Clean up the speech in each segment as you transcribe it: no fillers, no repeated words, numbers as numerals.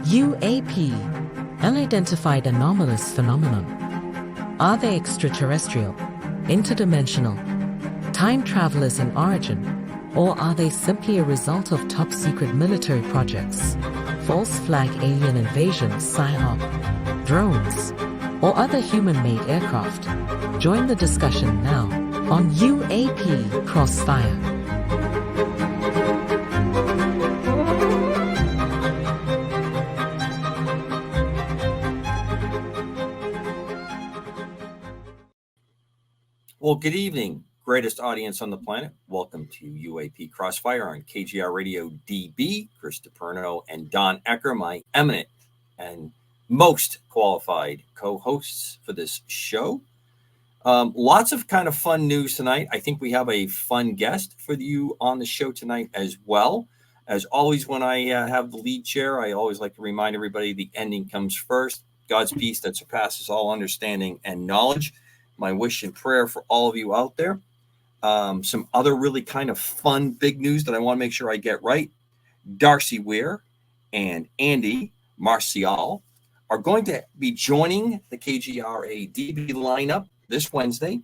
UAP, unidentified anomalous phenomenon. Are they extraterrestrial, interdimensional, time travelers in origin, or are they simply a result of top-secret military projects, false flag alien invasion, PSYOP, drones, or other human-made aircraft? Join the discussion now on UAP Crossfire. Well, good evening, greatest audience on the planet. Welcome to UAP Crossfire on KGR Radio DB. Chris DiPerno and Don Ecker, my eminent and most qualified co-hosts for this show. Lots of kind of fun news tonight. I think we have a fun guest for you on the show tonight as well. As always, when I have the lead chair, I always like to remind everybody the ending comes first. God's peace that surpasses all understanding and knowledge. My wish and prayer for all of you out there. Some other really kind of fun, big news that I want to make sure I get right. Darcy Weir and Andy Marcial are going to be joining the KGRA DB lineup this Wednesday,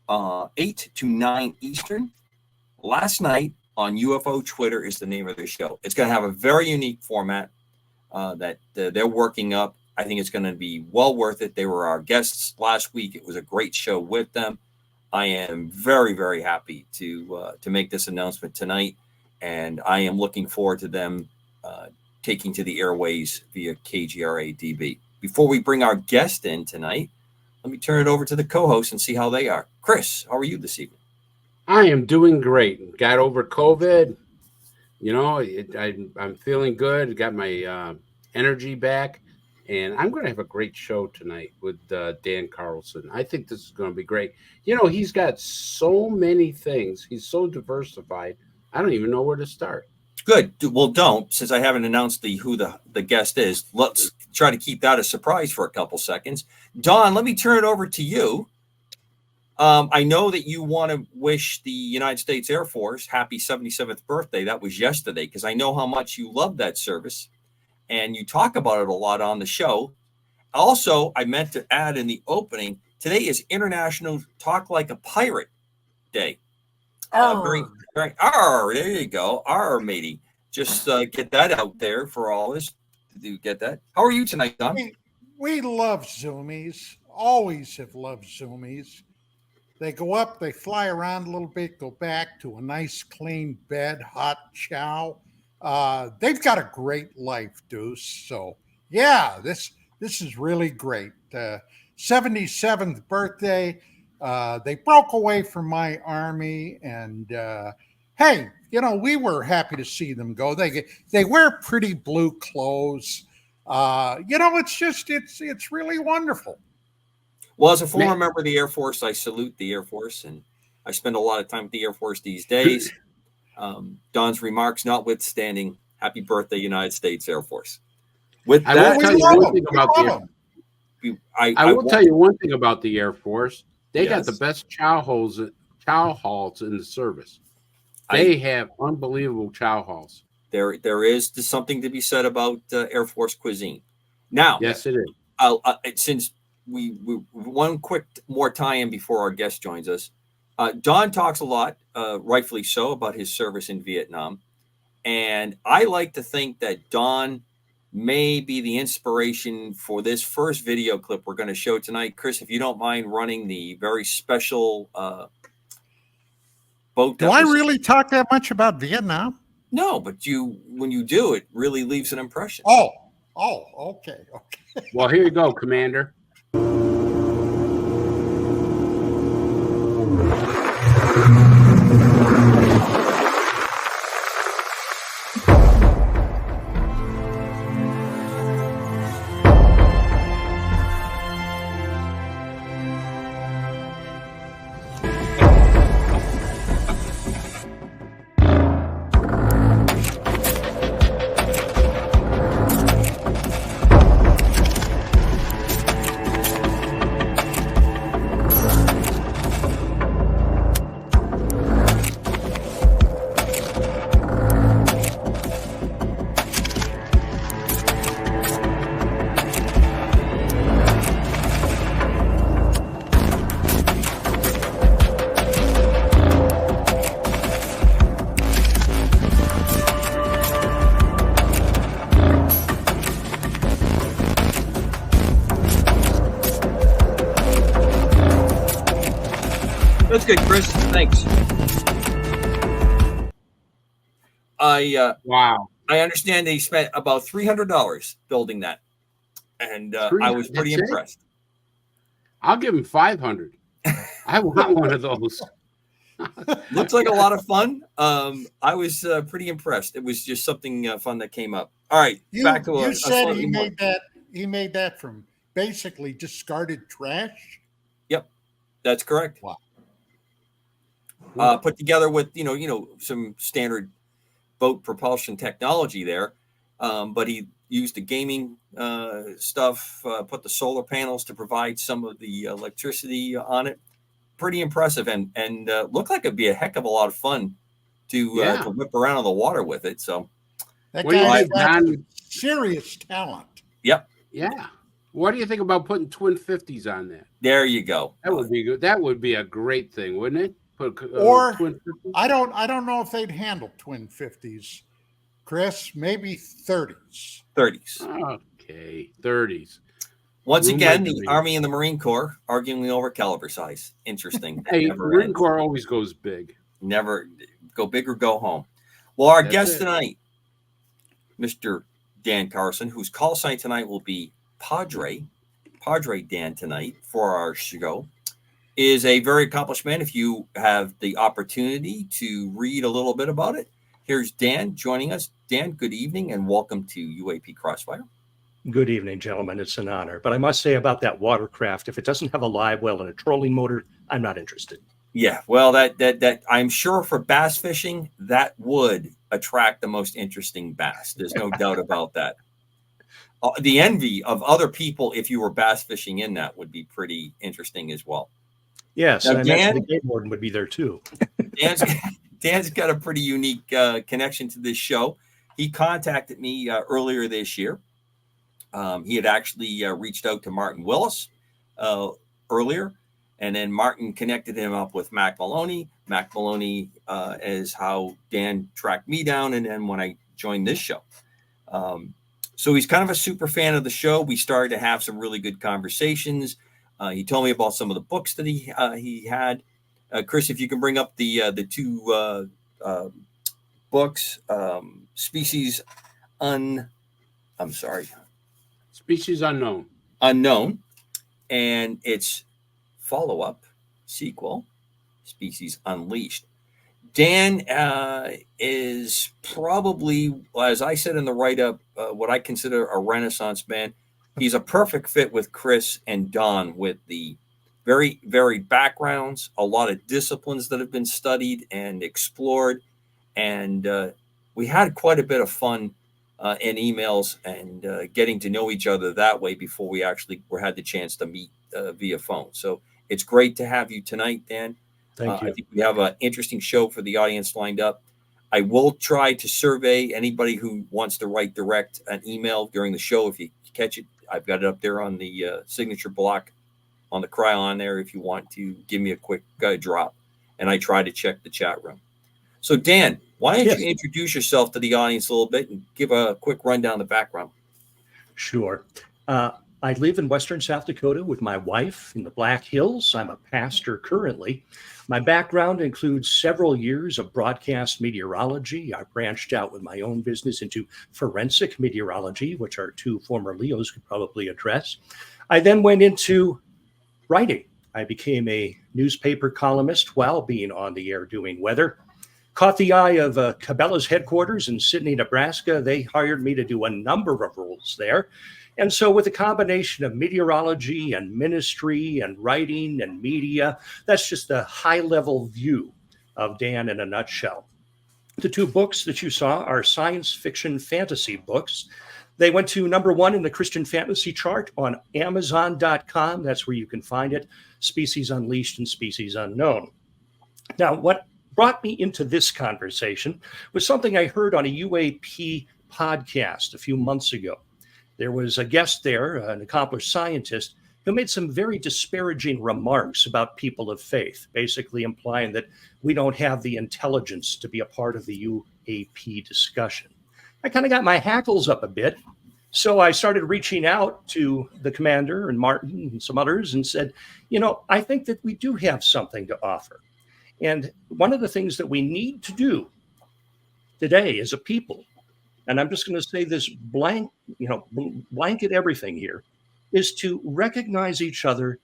8 to 9 Eastern. Last night on UFO Twitter is the name of the show. It's going to have a very unique format that they're working up. I think it's going to be well worth it. They were our guests last week. It was a great show with them. I am very, very happy to make this announcement tonight, and I am looking forward to them taking to the airways via KGRA DB. Before we bring our guest in tonight, let me turn it over to the co-hosts and see how they are. Chris, how are you this evening? I am doing great. Got over COVID. You know, I'm feeling good. Got my energy back. And I'm going to have a great show tonight with Dan Carlson. I think this is going to be great. You know, he's got so many things. He's so diversified. I don't even know where to start. Good. Well, don't. Since I haven't announced who the guest is, let's try to keep that a surprise for a couple seconds. Don, let me turn it over to you. I know that you want to wish the United States Air Force happy 77th birthday. That was yesterday, because I know how much you love that service. And you talk about it a lot on the show. Also, I meant to add in the opening, today is International Talk Like a Pirate Day. Very, there you go. Matey. Just get that out there for all us. Do you get that? How are you tonight, Don? We love Zoomies. Always have loved Zoomies. They go up, they fly around a little bit, go back to a nice clean bed, hot chow. They've got a great life, Deuce. So, yeah, this is really great. 77th birthday. They broke away from my army, and hey, you know, we were happy to see them go. They wear pretty blue clothes. You know, it's really wonderful. Well, as a former member of the Air Force, I salute the Air Force, and I spend a lot of time with the Air Force these days. Don's remarks notwithstanding, happy birthday, United States Air Force. With that, I will tell you one thing about the Air Force. They got the best chow halls in the service. They have unbelievable chow halls. There is something to be said about Air Force cuisine. Now, yes, it is. Since we one quick more tie-in before our guest joins us. Don talks a lot, rightfully so, about his service in Vietnam. And I like to think that Don may be the inspiration for this first video clip we're going to show tonight. Chris, if you don't mind running the very special boat. Do I really talk that much about Vietnam? No, but when you do, it really leaves an impression. Oh, okay. Well, here you go, Commander. That's good, Chris. Thanks. Wow. I understand they spent about $300 building that, and I was pretty impressed. I'll give him 500. I want one of those. Looks like a lot of fun. I was pretty impressed. It was just something fun that came up. All right, back to you said he made that. He made that from basically discarded trash. Yep, that's correct. Wow. Put together with some standard boat propulsion technology there, but he used the gaming stuff, put the solar panels to provide some of the electricity on it. Pretty impressive, and looked like it'd be a heck of a lot of fun to whip around on the water with it. So that guy's got serious talent. Yep. Yeah. What do you think about putting twin 50s on that? There you go. That would be good. That would be a great thing, wouldn't it? Or twin 50s? I don't know if they'd handle twin 50s, Chris. Maybe 30s. 30s. Okay, 30s. Once again, the Army and the Marine Corps arguing over caliber size. Interesting. Hey, Marine Corps always goes big. Never go big or go home. Well, our guest tonight, Mr. Dan Carlson, whose call sign tonight will be Padre Dan tonight for our show, is a very accomplished man. If you have the opportunity to read a little bit about it, here's Dan joining us. Dan, good evening and welcome to UAP Crossfire. Good evening, gentlemen. It's an honor. But I must say about that watercraft, if it doesn't have a live well and a trolling motor, I'm not interested. Yeah, well, that I'm sure for bass fishing, that would attract the most interesting bass. There's no doubt about that. The envy of other people, if you were bass fishing in that, would be pretty interesting as well. Yes, now, and Dan, the game warden would be there too. Dan's got a pretty unique connection to this show. He contacted me earlier this year. He had actually reached out to Martin Willis earlier, and then Martin connected him up with Mac Maloney. Mac Maloney is how Dan tracked me down, and then when I joined this show. So he's kind of a super fan of the show. We started to have some really good conversations. He told me about some of the books that he had. Chris, if you can bring up the two books, Species Unknown, and its follow-up sequel, Species Unleashed. Dan is probably, as I said in the write-up, what I consider a Renaissance man. He's a perfect fit with Chris and Don, with the very varied backgrounds, a lot of disciplines that have been studied and explored, and we had quite a bit of fun in emails and getting to know each other that way before we actually had the chance to meet via phone. So it's great to have you tonight, Dan. Thank you. I think we have an interesting show for the audience lined up. I will try to survey anybody who wants to write direct an email during the show. If you catch it, I've got it up there on the signature block on the Cryon there if you want to give me a quick drop. And I try to check the chat room. So, Dan, why don't you introduce yourself to the audience a little bit and give a quick rundown of the background? Sure. I live in Western South Dakota with my wife in the Black Hills. I'm a pastor currently. My background includes several years of broadcast meteorology. I branched out with my own business into forensic meteorology, which our two former Leos could probably address. I then went into writing. I became a newspaper columnist while being on the air doing weather. Caught the eye of Cabela's headquarters in Sidney, Nebraska. They hired me to do a number of roles there. And so with a combination of meteorology and ministry and writing and media, that's just a high-level view of Dan in a nutshell. The two books that you saw are science fiction fantasy books. They went to number one in the Christian fantasy chart on Amazon.com. That's where you can find it, Species Unleashed and Species Unknown. Now, what brought me into this conversation was something I heard on a UAP podcast a few months ago. There was a guest there, an accomplished scientist, who made some very disparaging remarks about people of faith, basically implying that we don't have the intelligence to be a part of the UAP discussion. I kind of got my hackles up a bit. So I started reaching out to the commander and Martin and some others and said, I think that we do have something to offer. And one of the things that we need to do today as a people, and I'm just going to say this blanket everything here, is to recognize each other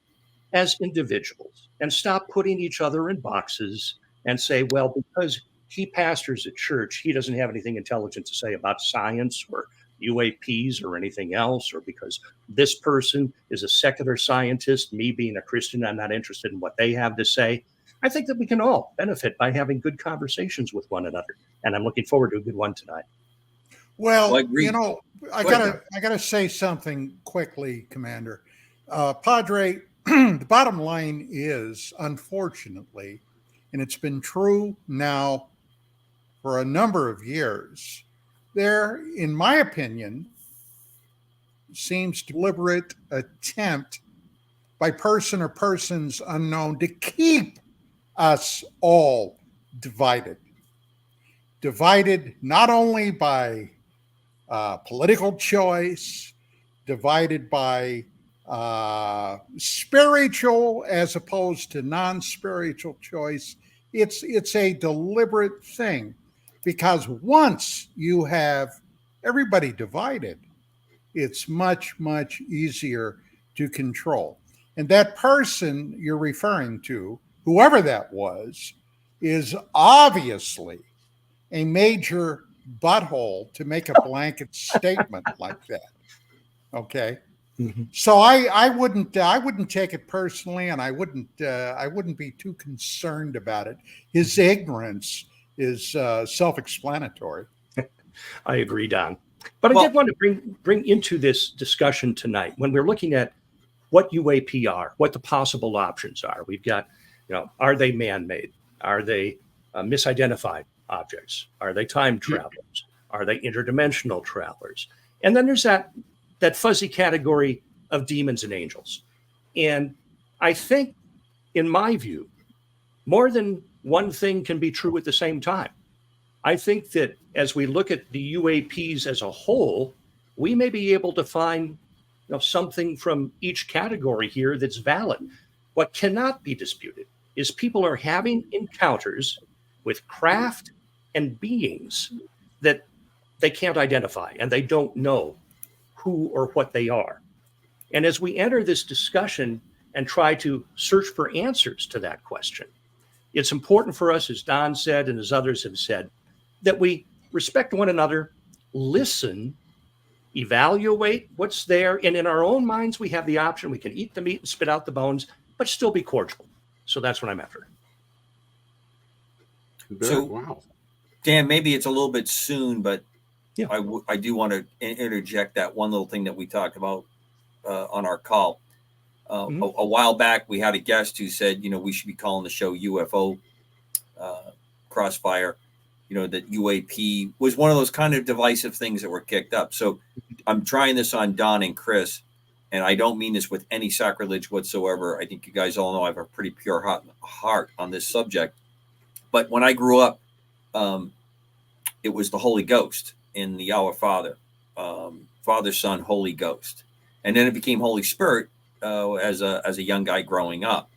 as individuals and stop putting each other in boxes and say, well, because he pastors at church, he doesn't have anything intelligent to say about science or UAPs or anything else, or because this person is a secular scientist, me being a Christian, I'm not interested in what they have to say. I think that we can all benefit by having good conversations with one another. And I'm looking forward to a good one tonight. Well, I agree. I gotta say something quickly, Commander. Padre, the bottom line is, unfortunately, and it's been true now for a number of years, there, in my opinion, seems deliberate attempt by person or persons unknown to keep us all divided. Divided not only by political choice, divided by spiritual as opposed to non-spiritual choice. It's a deliberate thing, because once you have everybody divided, it's much, much easier to control. And that person you're referring to, whoever that was, is obviously a major butthole to make a blanket statement like that. Okay. Mm-hmm. So I wouldn't take it personally, and I wouldn't be too concerned about it. His ignorance is self-explanatory. I agree, Don. But I did want to bring into this discussion tonight, when we're looking at what UAP are, what the possible options are. We've got, are they man-made? Are they misidentified objects? Are they time travelers? Are they interdimensional travelers? And then there's that fuzzy category of demons and angels. And I think, in my view, more than one thing can be true at the same time. I think that as we look at the UAPs as a whole, we may be able to find something from each category here that's valid. What cannot be disputed is people are having encounters with craft and beings that they can't identify, and they don't know who or what they are. And as we enter this discussion and try to search for answers to that question, it's important for us, as Don said and as others have said, that we respect one another, listen, evaluate what's there, and in our own minds, we have the option. We can eat the meat and spit out the bones, but still be cordial. So that's what I'm after. So, wow. Dan, maybe it's a little bit soon, but yeah. I do want to interject that one little thing that we talked about on our call. A while back, we had a guest who said, we should be calling the show UFO Crossfire. That UAP was one of those kind of divisive things that were kicked up. So I'm trying this on Don and Chris, and I don't mean this with any sacrilege whatsoever. I think you guys all know I have a pretty pure heart on this subject. But when I grew up, it was the Holy Ghost in the Our Father, Father, Son, Holy Ghost. And then it became Holy Spirit as a young guy growing up.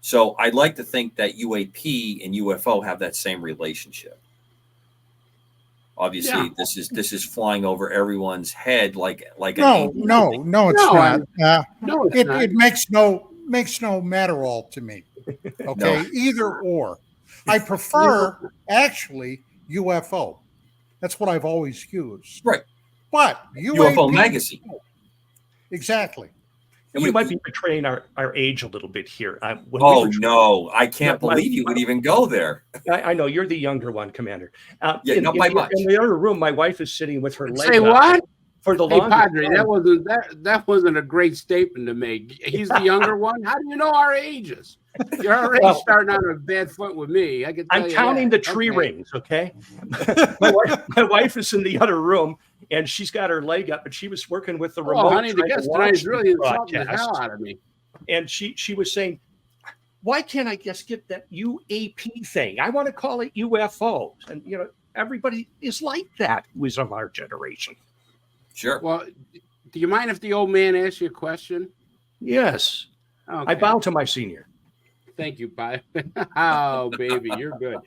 So I'd like to think that UAP and UFO have that same relationship. Obviously, yeah. This is flying over everyone's head like no, it's not. It makes no matter all to me. Okay, either or. I prefer actually UFO. That's what I've always used. Right. But UFO magazine. Exactly. And we might be betraying our age a little bit here. No, I can't believe you would even go there. I know you're the younger one, Commander. Not by much. In the other room, my wife is sitting with her leg. Say what? For the longest Padre, time. that wasn't a great statement to make. He's the younger one. How do you know our ages? You're already starting on a bad foot with me. I'm counting the tree rings. Okay. my wife is in the other room, and she's got her leg up, but she was working with the remote. Oh, honey, the guest tonight is really insulting the hell out of me. And she was saying, why can't I just get that UAP thing? I want to call it UFOs. And, everybody is like that who is of our generation. Sure. Well, do you mind if the old man asks you a question? Yes. Okay. I bow to my senior. Thank you, Pi. Oh, baby, you're good.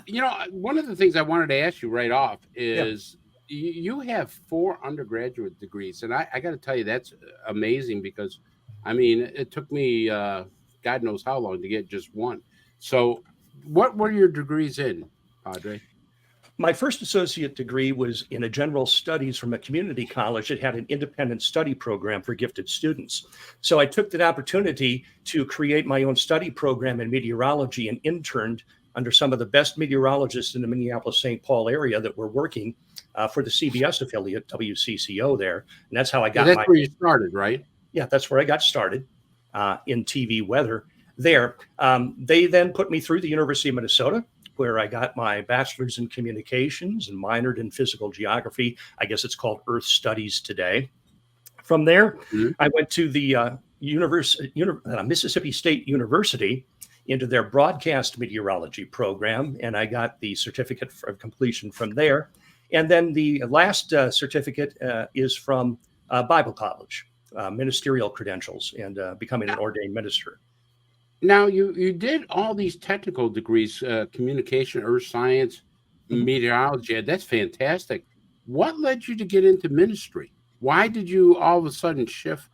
You know, one of the things I wanted to ask you right off is you have 4 undergraduate degrees, and I got to tell you that's amazing because, I mean, it took me God knows how long to get just one. So, what were your degrees in, Padre? My first associate degree was in a general studies from a community college that had an independent study program for gifted students. So I took that opportunity to create my own study program in meteorology and interned under some of the best meteorologists in the Minneapolis-St. Paul area that were working for the CBS affiliate, WCCO there. And that's how I got That's where you started, right? Yeah, that's where I got started in TV weather there. They then put me through the University of Minnesota, where I got my bachelor's in communications and minored in physical geography. I guess it's called Earth Studies today. From there, I went to the Mississippi State University into their broadcast meteorology program, and I got the certificate of completion from there. And then the last certificate is from Bible College, ministerial credentials, and becoming an ordained minister. Now, you did all these technical degrees, communication, earth science, meteorology. That's fantastic. What led you to get into ministry? Why did you all of a sudden shift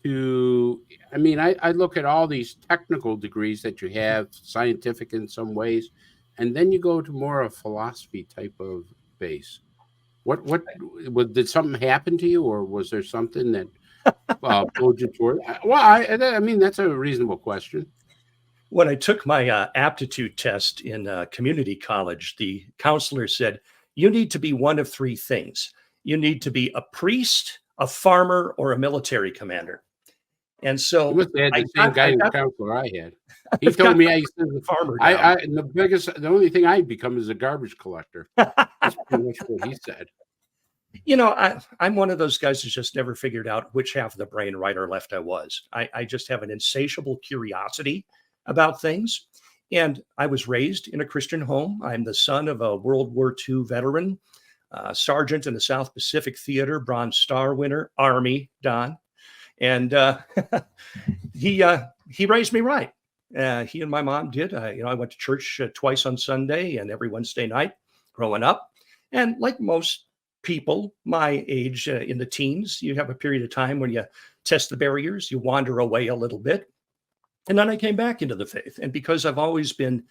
to, I mean, I look at all these technical degrees that you have, scientific in some ways, and then you go to more of a philosophy type of base. What did something happen to you, or was there something that pulled you toward? Well, I mean, that's a reasonable question. When I took my aptitude test in community college, the counselor said, you need to be one of 3 things. You need to be a priest, a farmer, or a military commander. And so you must have had the same guidance counselor I had. He told me I said the farmer. The only thing I become is a garbage collector. That's pretty much what he said. You know, I'm one of those guys who's just never figured out which half of the brain, right or left, I was. I just have an insatiable curiosity about things. And I was raised in a Christian home. I'm the son of a World War II veteran, sergeant in the South Pacific Theater, Bronze Star winner, Army, Don. And he raised me right. He and my mom did. I went to church twice on Sunday and every Wednesday night growing up. And like most people my age in the teens, you have a period of time when you test the barriers, you wander away a little bit. And then I came back into the faith. And because I've always been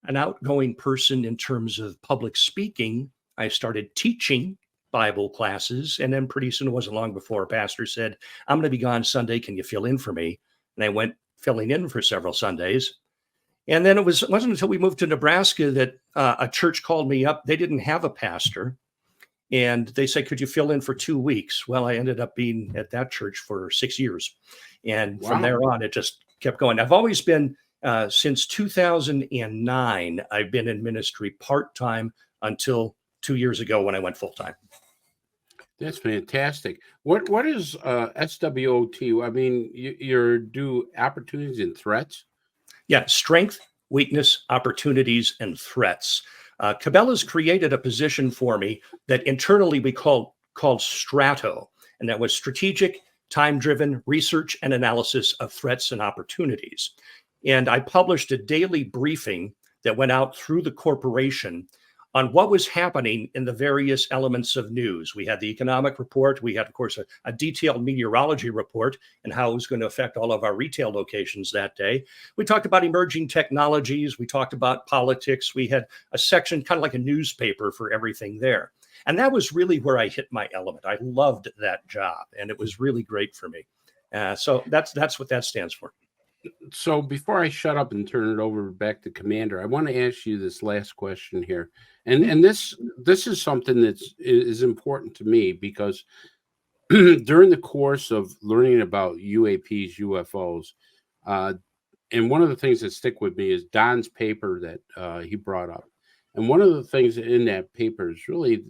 an outgoing person in terms of public speaking, I started teaching Bible classes. And then pretty soon, it wasn't long before a pastor said, I'm going to be gone Sunday. Can you fill in for me? And I went filling in for several Sundays. And then it wasn't until we moved to Nebraska that a church called me up. They didn't have a pastor. And they said, could you fill in for 2 weeks? Well, I ended up being at that church for 6 years. And from there on, it just kept going. I've always been, since 2009, I've been in ministry part-time until 2 years ago when I went full-time. That's fantastic. What is SWOT? I mean, you're do opportunities and threats? Yeah, strength, weakness, opportunities, and threats. Cabela's created a position for me that internally we called Strato, and that was strategic, time-driven research and analysis of threats and opportunities. And I published a daily briefing that went out through the corporation on what was happening in the various elements of news. We had the economic report. We had, of course, a detailed meteorology report and how it was going to affect all of our retail locations that day. We talked about emerging technologies. We talked about politics. We had a section, kind of like a newspaper, for everything there. And that was really where I hit my element. I loved that job, and it was really great for me. So that's what that stands for. So before I shut up and turn it over back to Commander, I want to ask you this last question here. And this is something that is important to me because during the course of learning about UAPs, UFOs, and one of the things that stick with me is Don's paper that he brought up. And one of the things in that paper is really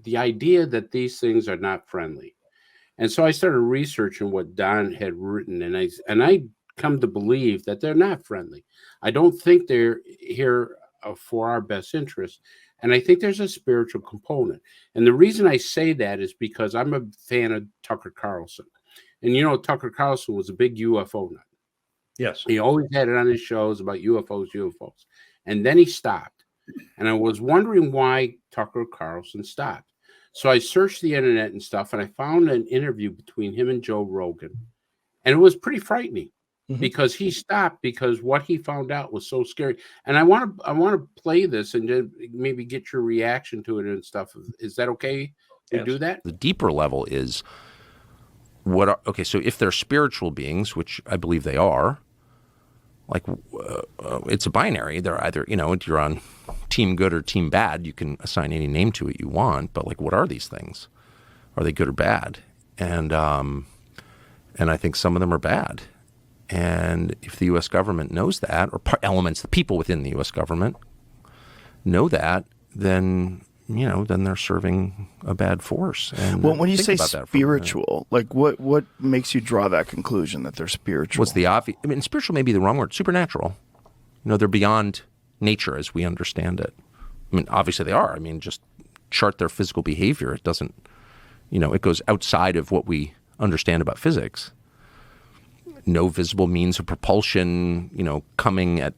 the idea that these things are not friendly. And so I started researching what Don had written, and I come to believe that they're not friendly. I don't think they're here for our best interest. And I think there's a spiritual component. And the reason I say that is because I'm a fan of Tucker Carlson. And Tucker Carlson was a big UFO nut. Yes. He always had it on his shows about UFOs. And then he stopped. And I was wondering why Tucker Carlson stopped. So I searched the internet and stuff, and I found an interview between him and Joe Rogan. And it was pretty frightening because he stopped because what he found out was so scary. And I want to play this and maybe get your reaction to it and stuff. Is that okay to do that? The deeper level is so if they're spiritual beings, which I believe they are, like it's a binary. They're either, you're on team good or team bad. You can assign any name to it you want, but like, what are these things? Are they good or bad? And I think some of them are bad. And if the U.S. government knows that, or the people within the U.S. government know that, then they're serving a bad force. And well, when you say spiritual, like what makes you draw that conclusion that they're spiritual? What's the obvious? I mean, spiritual may be the wrong word. Supernatural. They're beyond nature as we understand it. I mean, obviously they are. I mean, just chart their physical behavior. It doesn't, it goes outside of what we understand about physics. No visible means of propulsion, coming at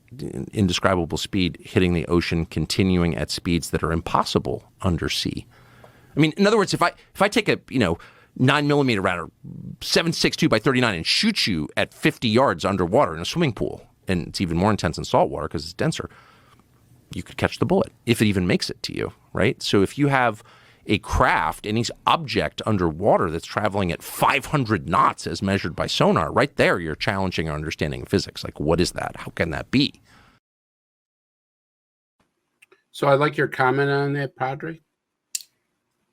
indescribable speed, hitting the ocean, continuing at speeds that are impossible undersea. I mean, in other words, if I take a 9mm round or 7.62 by 39 and shoot you at 50 yards underwater in a swimming pool, and it's even more intense in salt water because it's denser, you could catch the bullet if it even makes it to you, right? So if you have a craft, any object underwater that's traveling at 500 knots as measured by sonar, right there you're challenging our understanding of physics. Like, what is that? How can that be? So I like your comment on that, Padre.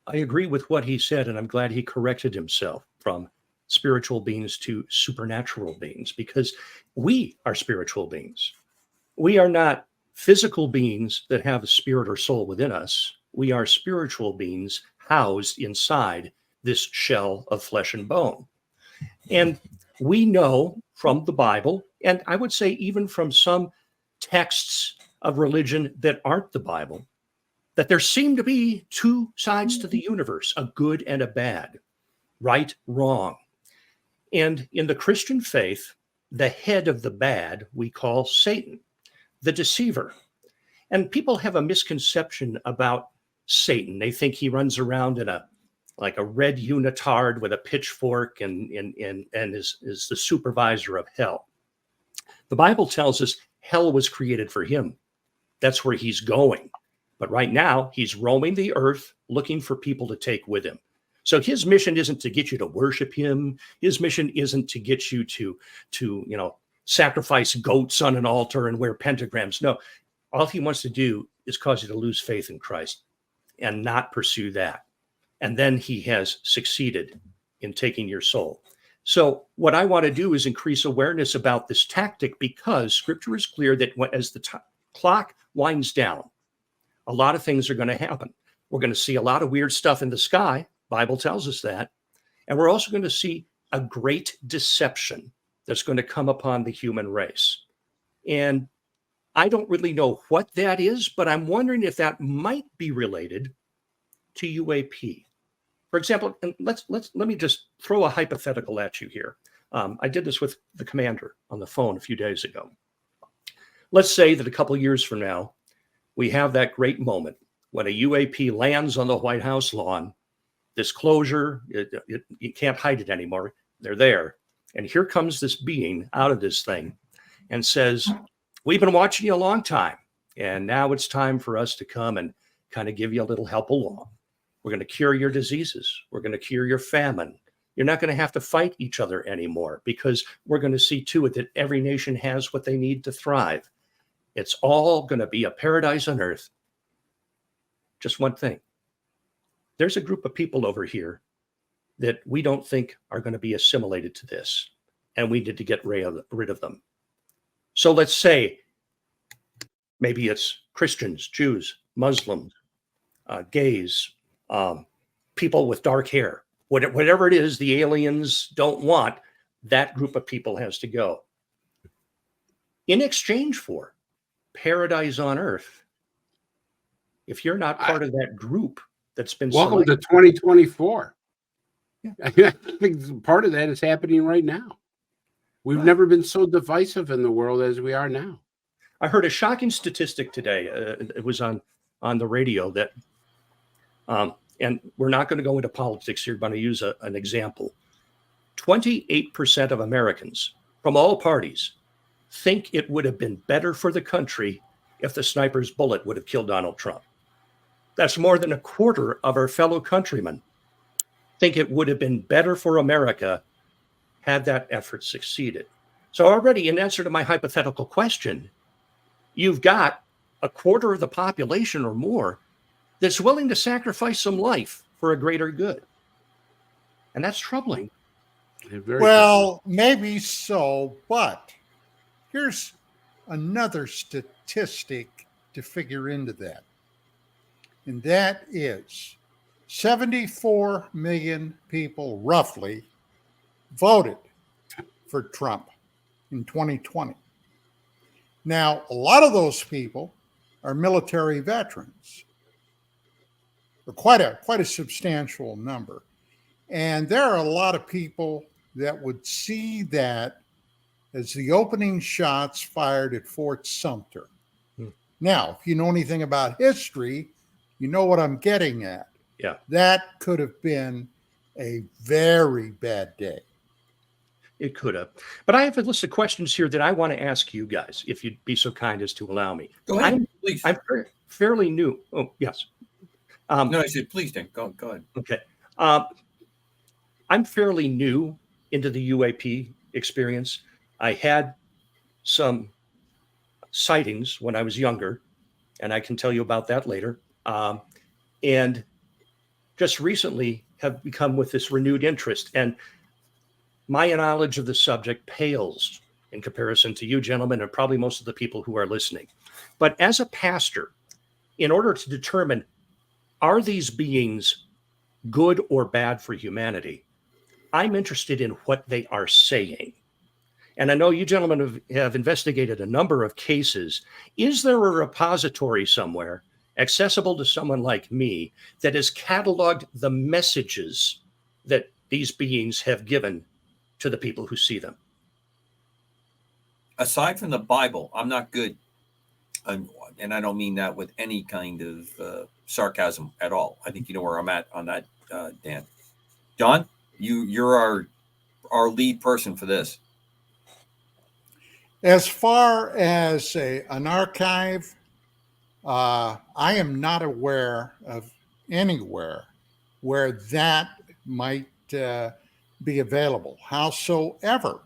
I agree with what he said, and I'm glad he corrected himself from spiritual beings to supernatural beings, because we are spiritual beings. We are not physical beings that have a spirit or soul within us. We are spiritual beings housed inside this shell of flesh and bone. And we know from the Bible, and I would say even from some texts of religion that aren't the Bible, that there seem to be two sides to the universe, a good and a bad, right, wrong. And in the Christian faith, the head of the bad we call Satan, the deceiver. And people have a misconception about Satan. They think he runs around in a red unitard with a pitchfork and is the supervisor of hell. The Bible tells us hell was created for him. That's where he's going. But right now, he's roaming the earth looking for people to take with him. So his mission isn't to get you to worship him. His mission isn't to get you to sacrifice goats on an altar and wear pentagrams. No, all he wants to do is cause you to lose faith in Christ and not pursue that. And then he has succeeded in taking your soul. So what I want to do is increase awareness about this tactic, because scripture is clear that as the clock winds down, a lot of things are going to happen. We're going to see a lot of weird stuff in the sky. Bible tells us that. And we're also going to see a great deception that's going to come upon the human race. And I don't really know what that is, but I'm wondering if that might be related to UAP. For example, and let me just throw a hypothetical at you here. I did this with the commander on the phone a few days ago. Let's say that a couple of years from now, we have that great moment when a UAP lands on the White House lawn. Disclosure, you can't hide it anymore. They're there. And here comes this being out of this thing and says, we've been watching you a long time, and now it's time for us to come and kind of give you a little help along. We're going to cure your diseases. We're going to cure your famine. You're not going to have to fight each other anymore, because we're going to see to it that every nation has what they need to thrive. It's all going to be a paradise on earth. Just one thing. There's a group of people over here that we don't think are going to be assimilated to this, and we need to get rid of them. So let's say maybe it's Christians, Jews, Muslims, gays, people with dark hair, whatever it is the aliens don't want, that group of people has to go. In exchange for paradise on earth, If you're not part of that group that's been Welcome to selected, 2024. Yeah. I think part of that is happening right now. We've Right. never been so divisive in the world as we are now. I heard a shocking statistic today. It was on the radio that, and we're not going to go into politics here, but I'm going to use an example. 28% of Americans from all parties think it would have been better for the country if the sniper's bullet would have killed Donald Trump. That's more than a quarter of our fellow countrymen think it would have been better for America had that effort succeeded. So already, in answer to my hypothetical question, you've got a quarter of the population or more that's willing to sacrifice some life for a greater good. And that's troubling. Well, maybe so, but here's another statistic to figure into that. And that is 74 million people roughly voted for Trump in 2020. Now, a lot of those people are military veterans, or quite a substantial number. And there are a lot of people that would see that as the opening shots fired at Fort Sumter. Now, if you know anything about history, you know what I'm getting at. Yeah. That could have been a very bad day. It could have. But I have a list of questions here that I want to ask you guys, if you'd be so kind as to allow me. Go ahead, please. I'm fairly new. Oh, yes. No, I said, please, Dan. Go ahead. Okay. I'm fairly new into the UAP experience. I had some sightings when I was younger, and I can tell you about that later. And just recently have become with this renewed interest. And my knowledge of the subject pales in comparison to you gentlemen and probably most of the people who are listening. But as a pastor, in order to determine, are these beings good or bad for humanity, I'm interested in what they are saying. And I know you gentlemen have investigated a number of cases. Is there a repository somewhere accessible to someone like me that has cataloged the messages that these beings have given to the people who see them? Aside from the Bible, I'm not good. And I don't mean that with any kind of sarcasm at all. I think you know where I'm at on that, Dan. Don, you're our lead person for this. As far as an archive, I am not aware of anywhere where that might be available. Howsoever,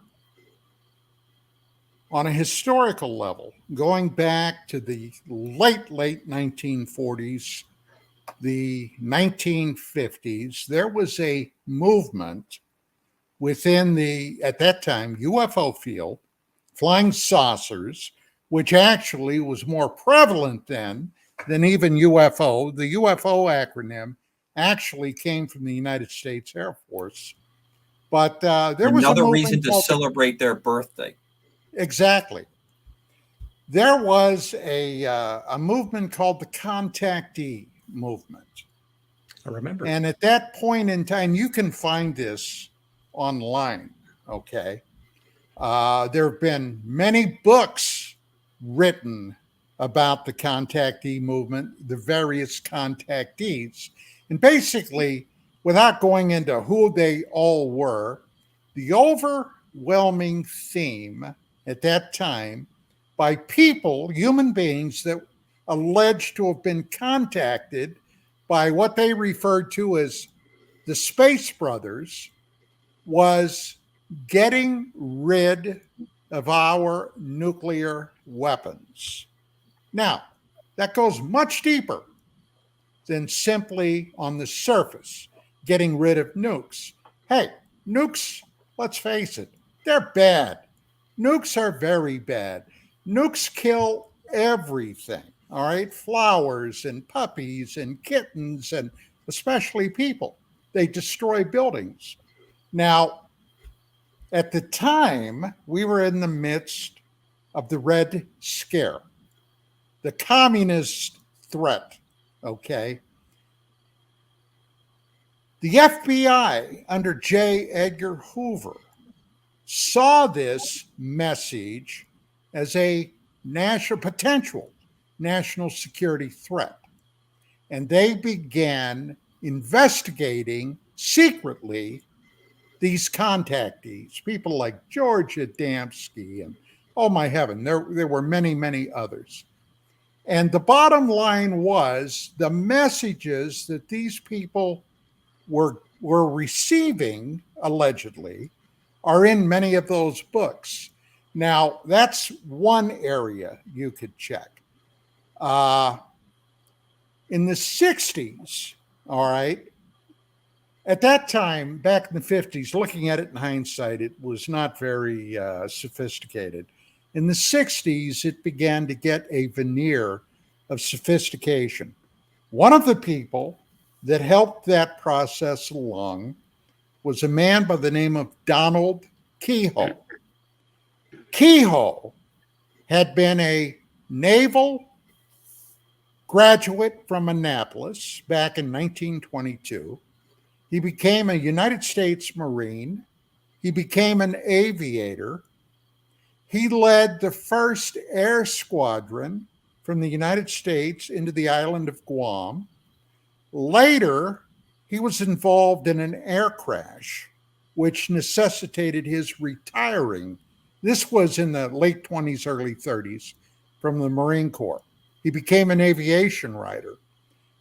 on a historical level, going back to the late 1940s, the 1950s, there was a movement within the, at that time, UFO field, flying saucers, which actually was more prevalent then than even UFO. The UFO acronym actually came from the United States Air Force. But there was another reason to celebrate their birthday. Exactly. There was a movement called the contactee movement. I remember. And at that point in time, you can find this online, okay? There have been many books written about the contactee movement, the various contactees. And basically, without going into who they all were, the overwhelming theme at that time by people, human beings that alleged to have been contacted by what they referred to as the Space Brothers was getting rid of our nuclear weapons. Now, that goes much deeper than simply on the surface, getting rid of nukes. Hey, nukes, let's face it, they're bad. Nukes are very bad. Nukes kill everything, all right? Flowers and puppies and kittens and especially people. They destroy buildings. Now, at the time, we were in the midst of the Red Scare, the communist threat Okay. The FBI under J. Edgar Hoover saw this message as a potential national security threat. And they began investigating secretly these contactees, people like George Adamski and, oh my heaven, there were many, many others. And the bottom line was the messages that these people were receiving, allegedly, are in many of those books. Now, that's one area you could check. In the 60s, all right, at that time, back in the 50s, looking at it in hindsight, it was not very sophisticated. In the 60s, it began to get a veneer of sophistication. One of the people that helped that process along was a man by the name of Donald Keyhoe. Keyhoe had been a naval graduate from Annapolis back in 1922. He became a United States Marine. He became an aviator. He led the first air squadron from the United States into the island of Guam. Later, he was involved in an air crash, which necessitated his retiring. This was in the late 20s, early 30s, from the Marine Corps. He became an aviation writer.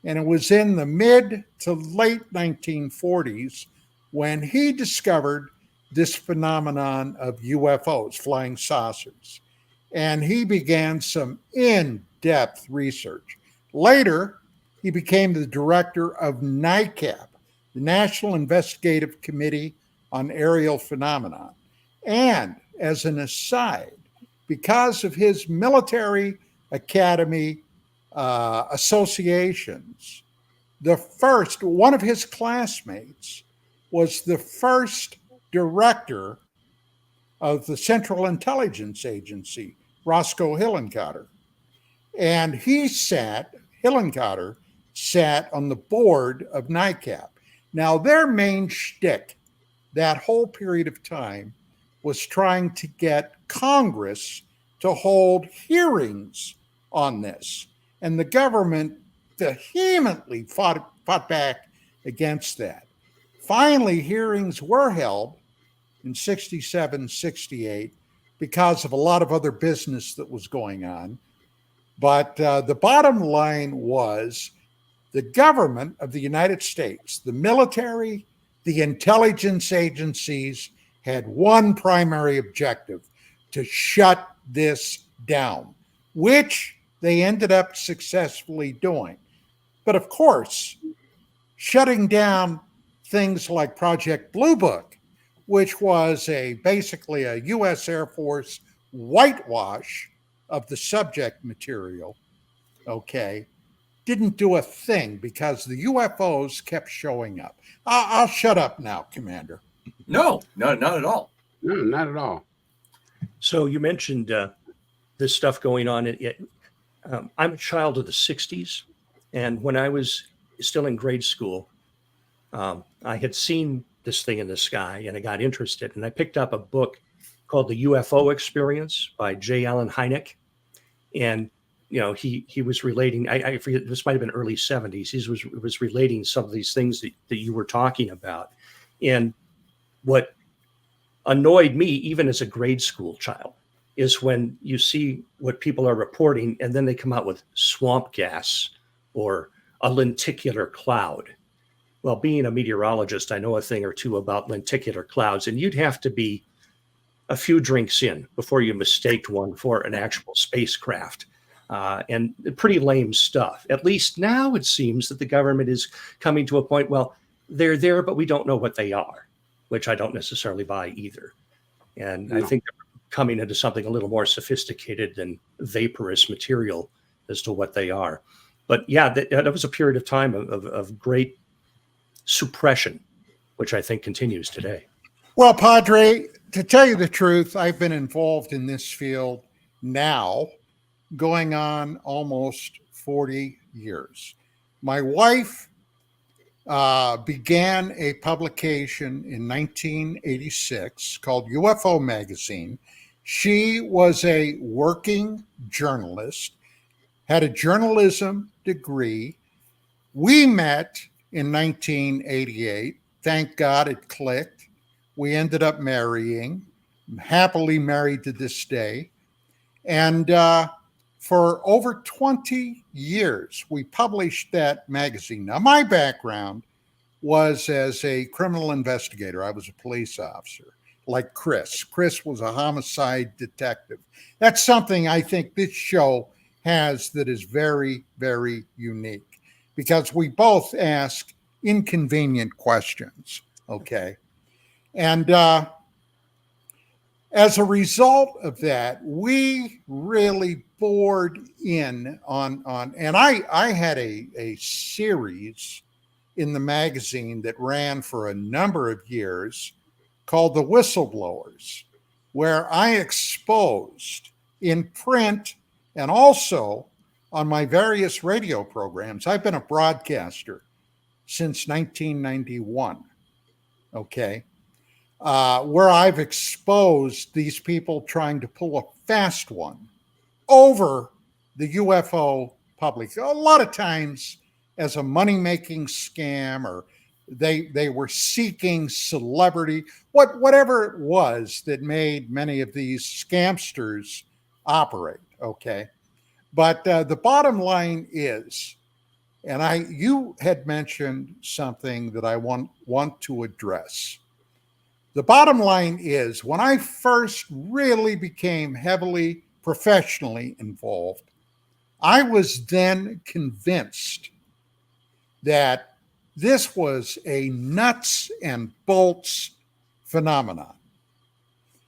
And it was in the mid to late 1940s when he discovered this phenomenon of UFOs, flying saucers. And he began some in-depth research. Later, he became the director of NICAP, the National Investigative Committee on Aerial Phenomena. And as an aside, because of his military academy associations, one of his classmates was the first director of the Central Intelligence Agency, Roscoe Hillenkotter. And Hillenkotter sat on the board of NICAP. Now, their main shtick that whole period of time was trying to get Congress to hold hearings on this. And the government vehemently fought back against that. Finally, hearings were held in 67, 68 because of a lot of other business that was going on. But the bottom line was the government of the United States, the military, the intelligence agencies had one primary objective: to shut this down, which they ended up successfully doing. But of course, shutting down things like Project Blue Book, which was basically a U.S. Air Force whitewash of the subject material, okay, didn't do a thing because the UFOs kept showing up. I'll shut up now, Commander. No, not at all. No, not at all. So you mentioned this stuff going on. I'm a child of the 60s. And when I was still in grade school, I had seen this thing in the sky and I got interested. And I picked up a book called The UFO Experience by J. Allen Hynek. And, you know, he was relating, I forget, this might have been early 70s. He was relating some of these things that you were talking about. And what annoyed me, even as a grade school child, is when you see what people are reporting and then they come out with swamp gas or a lenticular cloud. Well, being a meteorologist, I know a thing or two about lenticular clouds, and you'd have to be a few drinks in before you mistaked one for an actual spacecraft. And pretty lame stuff. At least now it seems that the government is coming to a point, well, they're there, but we don't know what they are, which I don't necessarily buy either. And no. I think they're coming into something a little more sophisticated than vaporous material as to what they are. But yeah, that was a period of time of great suppression, which I think continues today. Well, Padre, to tell you the truth, I've been involved in this field now going on almost 40 years. My wife began a publication in 1986 called UFO Magazine. She was a working journalist, had a journalism degree. We met in 1988. Thank God it clicked. We ended up marrying, happily married to this day. And for over 20 years, we published that magazine. Now, my background was as a criminal investigator. I was a police officer, like Chris. Chris was a homicide detective. That's something I think this show has that is very, very unique, because we both ask inconvenient questions, okay? And as a result of that, we really bored in on and I had a series in the magazine that ran for a number of years called The Whistleblowers, where I exposed in print and also on my various radio programs. I've been a broadcaster since 1991, okay? Where I've exposed these people trying to pull a fast one over the UFO public. A lot of times as a money-making scam, or they were seeking celebrity, whatever it was that made many of these scamsters operate, okay? But the bottom line is, and you had mentioned something that I want to address. The bottom line is, when I first really became heavily professionally involved, I was then convinced that this was a nuts and bolts phenomenon.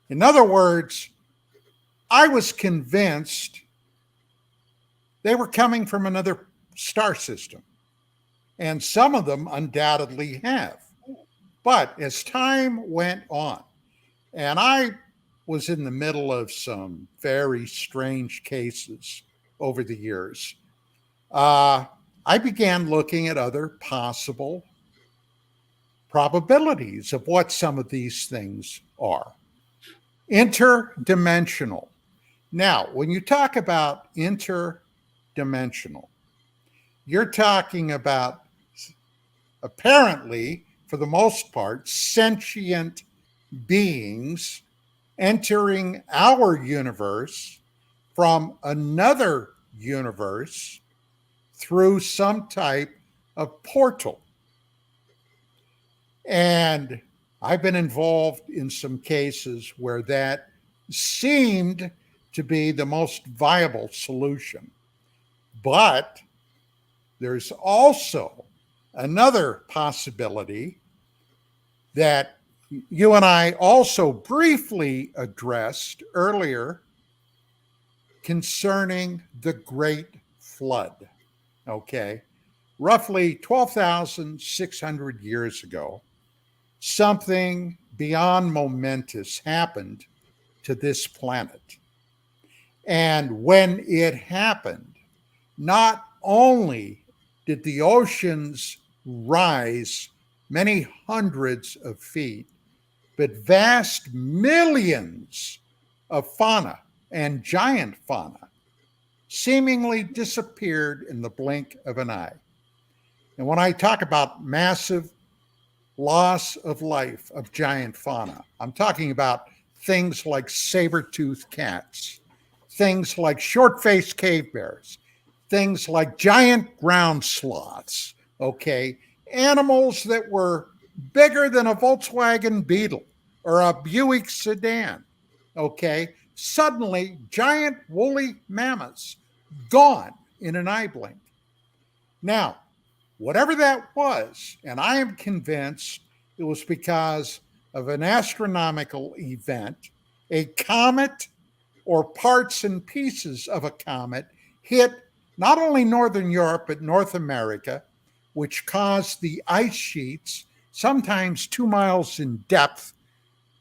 In other words, I was convinced they were coming from another star system, and some of them undoubtedly have. But as time went on, and I was in the middle of some very strange cases over the years, I began looking at other possible probabilities of what some of these things are. Interdimensional. Now, when you talk about interdimensional, you're talking about, apparently, for the most part, sentient beings entering our universe from another universe through some type of portal. And I've been involved in some cases where that seemed to be the most viable solution. But there's also another possibility that you and I also briefly addressed earlier concerning the Great Flood, okay? Roughly 12,600 years ago, something beyond momentous happened to this planet. And when it happened, not only did the oceans rise many hundreds of feet, but vast millions of fauna and giant fauna seemingly disappeared in the blink of an eye. And when I talk about massive loss of life of giant fauna, I'm talking about things like saber-toothed cats, things like short-faced cave bears, things like giant ground sloths, okay? Animals that were bigger than a Volkswagen Beetle or a Buick sedan, okay? Suddenly, giant woolly mammoths gone in an eye blink. Now, whatever that was, and I am convinced it was because of an astronomical event, a comet or parts and pieces of a comet hit not only Northern Europe, but North America, which caused the ice sheets, sometimes 2 miles in depth,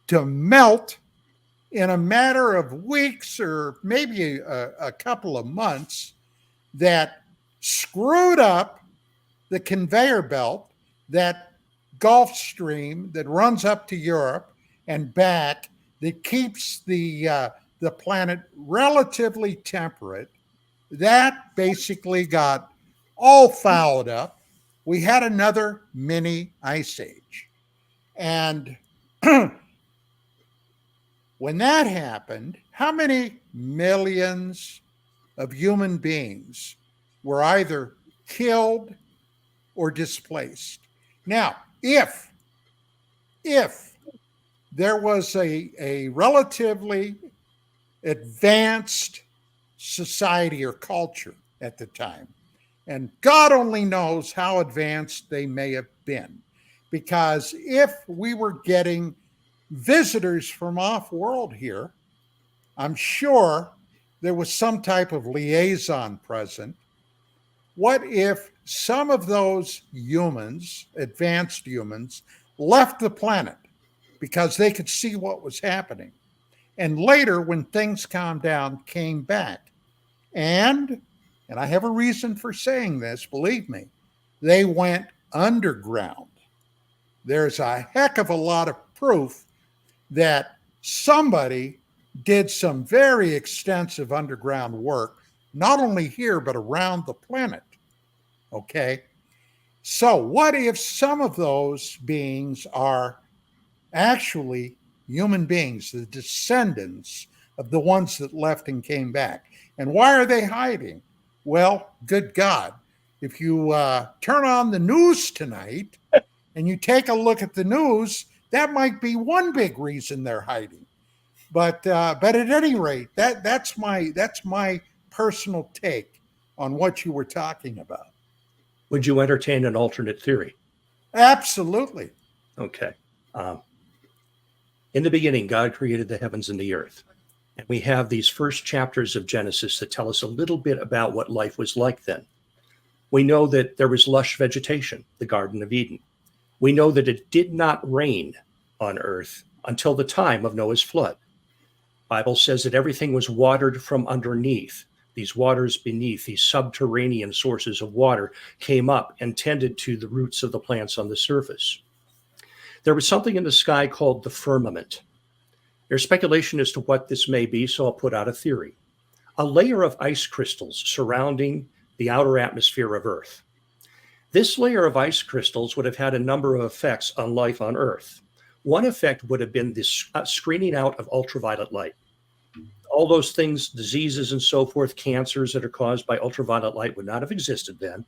to melt in a matter of weeks or maybe a couple of months, that screwed up the conveyor belt, that Gulf Stream that runs up to Europe and back, that keeps the planet relatively temperate, that basically got all fouled up. We had another mini ice age. And when that happened, how many millions of human beings were either killed or displaced? Now, if there was a relatively advanced society or culture at the time, and God only knows how advanced they may have been, because if we were getting visitors from off-world here, I'm sure there was some type of liaison present. What if some of those humans, advanced humans, left the planet because they could see what was happening, and later, when things calmed down, came back? And I have a reason for saying this, believe me, they went underground. There's a heck of a lot of proof that somebody did some very extensive underground work, not only here, but around the planet. Okay? So, what if some of those beings are actually human beings, the descendants of the ones that left and came back? And why are they hiding? Well, good God, if you turn on the news tonight and you take a look at the news, that might be one big reason they're hiding. But at any rate, that's my personal take on what you were talking about. Would you entertain an alternate theory? Absolutely. Okay. In the beginning, God created the heavens and the earth. And we have these first chapters of Genesis that tell us a little bit about what life was like then. We know that there was lush vegetation, the Garden of Eden. We know that it did not rain on earth until the time of Noah's flood. The Bible says that everything was watered from underneath. These waters beneath, these subterranean sources of water, came up and tended to the roots of the plants on the surface. There was something in the sky called the firmament. There's speculation as to what this may be, so I'll put out a theory. A layer of ice crystals surrounding the outer atmosphere of Earth. This layer of ice crystals would have had a number of effects on life on Earth. One effect would have been this screening out of ultraviolet light. All those things, diseases and so forth, cancers that are caused by ultraviolet light would not have existed then.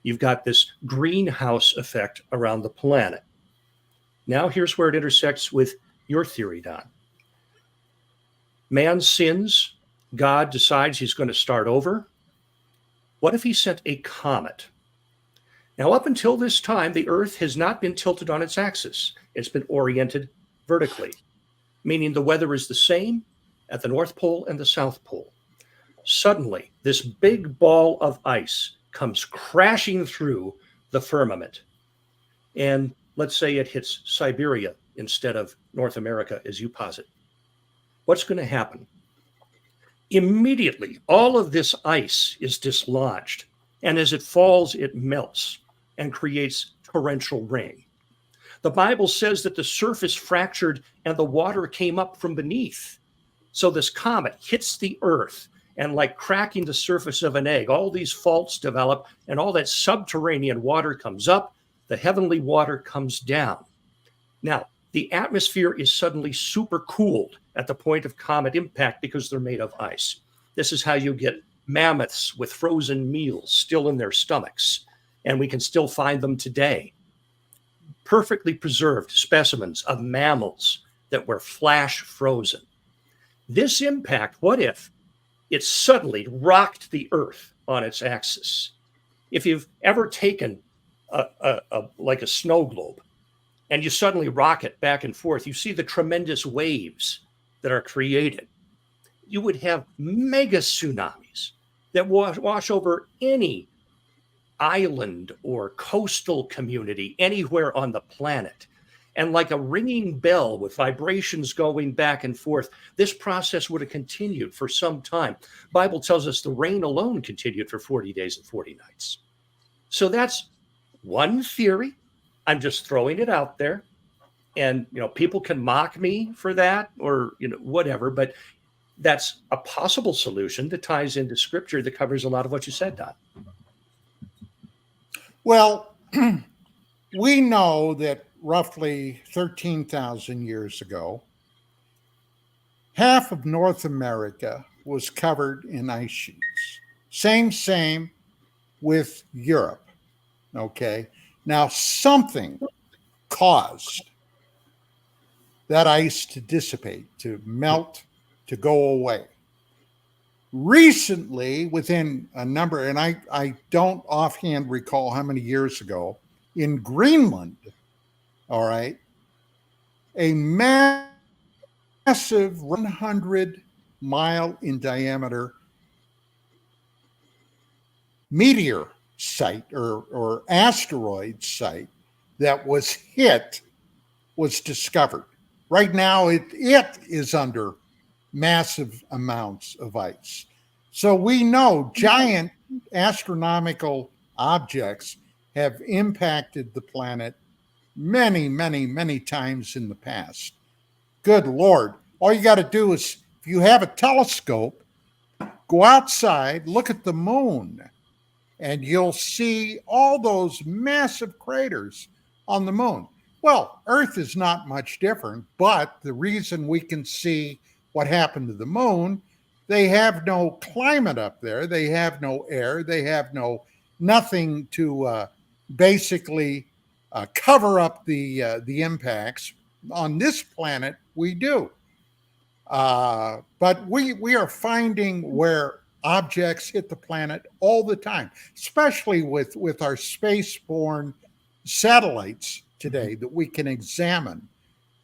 You've got this greenhouse effect around the planet. Now here's where it intersects with your theory, Don. Man sins, God decides he's going to start over. What if he sent a comet? Now, up until this time, the Earth has not been tilted on its axis. It's been oriented vertically, meaning the weather is the same at the North Pole and the South Pole. Suddenly, this big ball of ice comes crashing through the firmament. And let's say it hits Siberia instead of North America, as you posit. What's going to happen? Immediately, all of this ice is dislodged. And as it falls, it melts and creates torrential rain. The Bible says that the surface fractured and the water came up from beneath. So this comet hits the earth, and like cracking the surface of an egg, all these faults develop and all that subterranean water comes up, the heavenly water comes down. Now, the atmosphere is suddenly super cooled at the point of comet impact because they're made of ice. This is how you get mammoths with frozen meals still in their stomachs, and we can still find them today. Perfectly preserved specimens of mammals that were flash frozen. This impact, what if it suddenly rocked the earth on its axis? If you've ever taken like a snow globe and you suddenly rock it back and forth, you see the tremendous waves that are created. You would have mega tsunamis that wash over any island or coastal community anywhere on the planet. And like a ringing bell with vibrations going back and forth, this process would have continued for some time. Bible tells us the rain alone continued for 40 days and 40 nights. So that's one theory. I'm just throwing it out there. And, people can mock me for that or, whatever, but that's a possible solution that ties into scripture that covers a lot of what you said, Don. Well, we know that roughly 13,000 years ago, half of North America was covered in ice sheets. Same with Europe. Okay. Now, something caused that ice to dissipate, to melt, to go away. Recently, within a number, and I don't offhand recall how many years ago, in Greenland, all right, a massive 100-mile in diameter meteor site or asteroid site that was hit was discovered. Right now, it is under massive amounts of ice. So we know giant astronomical objects have impacted the planet many, many, many times in the past. Good Lord. All you got to do is, if you have a telescope, go outside, look at the moon, and you'll see all those massive craters on the moon. Well, Earth is not much different, but the reason we can see what happened to the moon, they have no climate up there. They have no air. They have nothing to basically cover up the impacts. On this planet, we do. But we are finding where objects hit the planet all the time, especially with our spaceborne satellites today that we can examine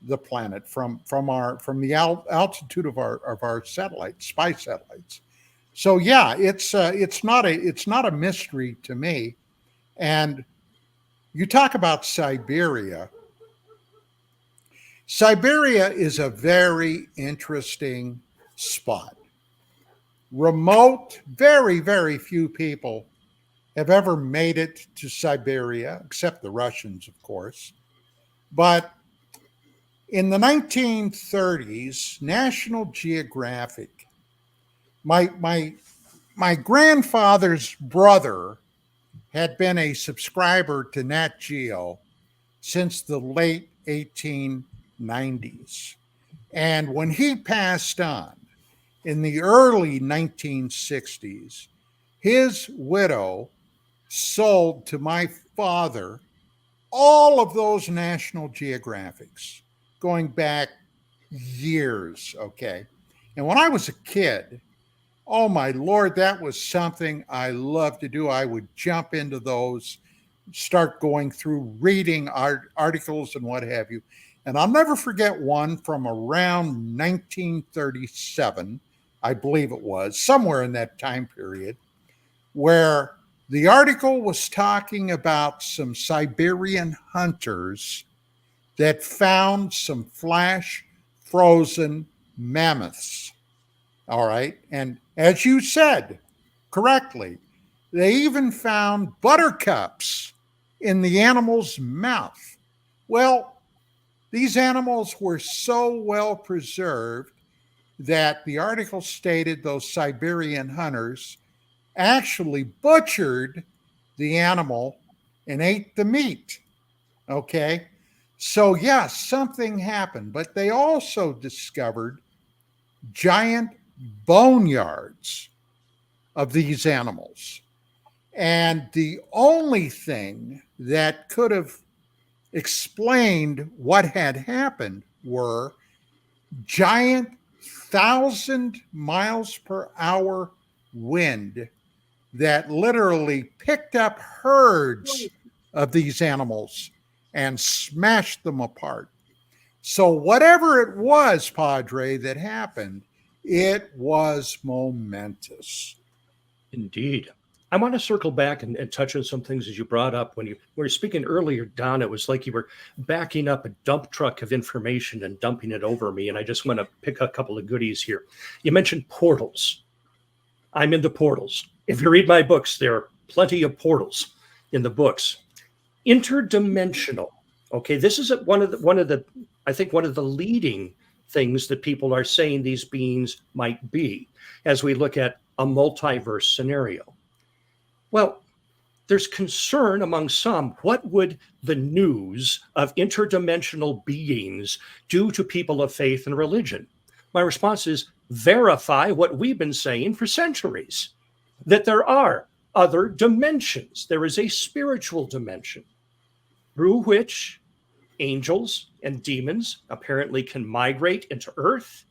the planet from the altitude of our satellites, spy satellites. So yeah, it's not a mystery to me. And you talk about Siberia. Siberia is a very interesting spot. Remote, very, very few people have ever made it to Siberia, except the Russians, of course. But in the 1930s, National Geographic, my grandfather's brother had been a subscriber to Nat Geo since the late 1890s. And when he passed on in the early 1960s, his widow sold to my father all of those National Geographics going back years, okay? And when I was a kid, oh my Lord, that was something I loved to do. I would jump into those, start going through reading articles and what have you. And I'll never forget one from around 1937, I believe it was, somewhere in that time period, where the article was talking about some Siberian hunters that found some flash frozen mammoths. All right. And as you said correctly, they even found buttercups in the animal's mouth. Well, these animals were so well preserved that the article stated those Siberian hunters actually butchered the animal and ate the meat. Okay. So, yes, something happened, but they also discovered giant boneyards of these animals. And the only thing that could have explained what had happened were giant 1,000 miles per hour wind that literally picked up herds of these animals and smashed them apart. So whatever it was, Padre, that happened, it was momentous. Indeed. I want to circle back and touch on some things as you brought up. When you were speaking earlier, Don, it was like you were backing up a dump truck of information and dumping it over me. And I just want to pick a couple of goodies here. You mentioned portals. I'm into portals. If you read my books, there are plenty of portals in the books. Interdimensional. Okay, this is one of the I think one of the leading things that people are saying these beings might be as we look at a multiverse scenario. Well, there's concern among some. What would the news of interdimensional beings do to people of faith and religion? My response is verify what we've been saying for centuries, that there are other dimensions. There is a spiritual dimension through which angels and demons apparently can migrate into Earth.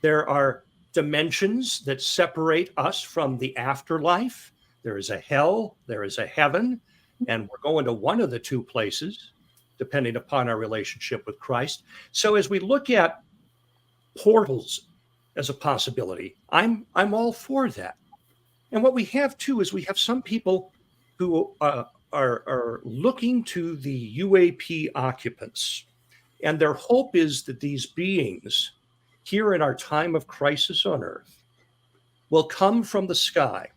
There are dimensions that separate us from the afterlife. There is a hell, there is a heaven, and we're going to one of the two places, depending upon our relationship with Christ. So as we look at portals as a possibility, I'm all for that. And what we have too is we have some people who are looking to the UAP occupants, and their hope is that these beings here in our time of crisis on Earth will come from the sky,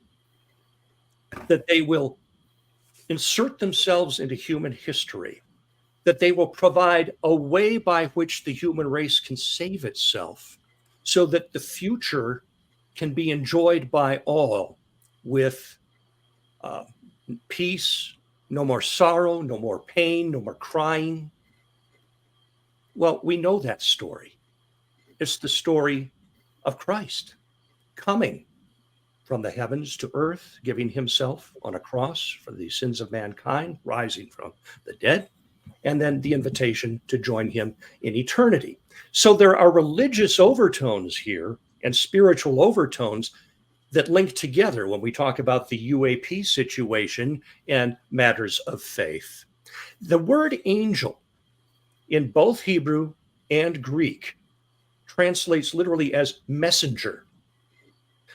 that they will insert themselves into human history, that they will provide a way by which the human race can save itself so that the future can be enjoyed by all with peace, no more sorrow, no more pain, no more crying. Well, we know that story. It's the story of Christ coming from the heavens to earth, giving himself on a cross for the sins of mankind, rising from the dead, and then the invitation to join him in eternity. So there are religious overtones here and spiritual overtones that link together when we talk about the UAP situation and matters of faith. The word angel in both Hebrew and Greek translates literally as messenger.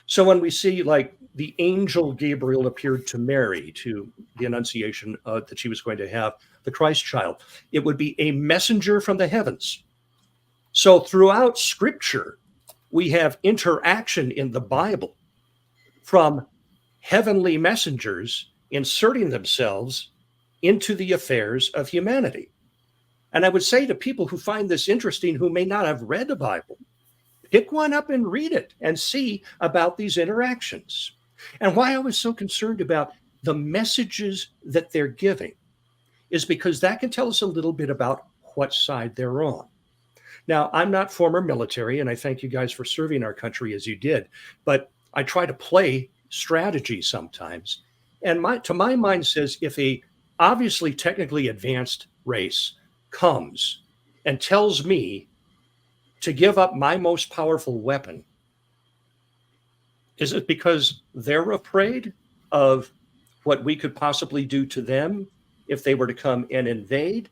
So when we see like the angel Gabriel appeared to Mary to the annunciation that she was going to have the Christ child, it would be a messenger from the heavens. So throughout Scripture, we have interaction in the Bible from heavenly messengers inserting themselves into the affairs of humanity. And I would say to people who find this interesting, who may not have read the Bible, pick one up and read it and see about these interactions. And why I was so concerned about the messages that they're giving is because that can tell us a little bit about what side they're on. Now, I'm not former military, and I thank you guys for serving our country as you did, but I try to play strategy sometimes. And to my mind says, if a obviously technically advanced race comes and tells me to give up my most powerful weapon, is it because they're afraid of what we could possibly do to them if they were to come and invade?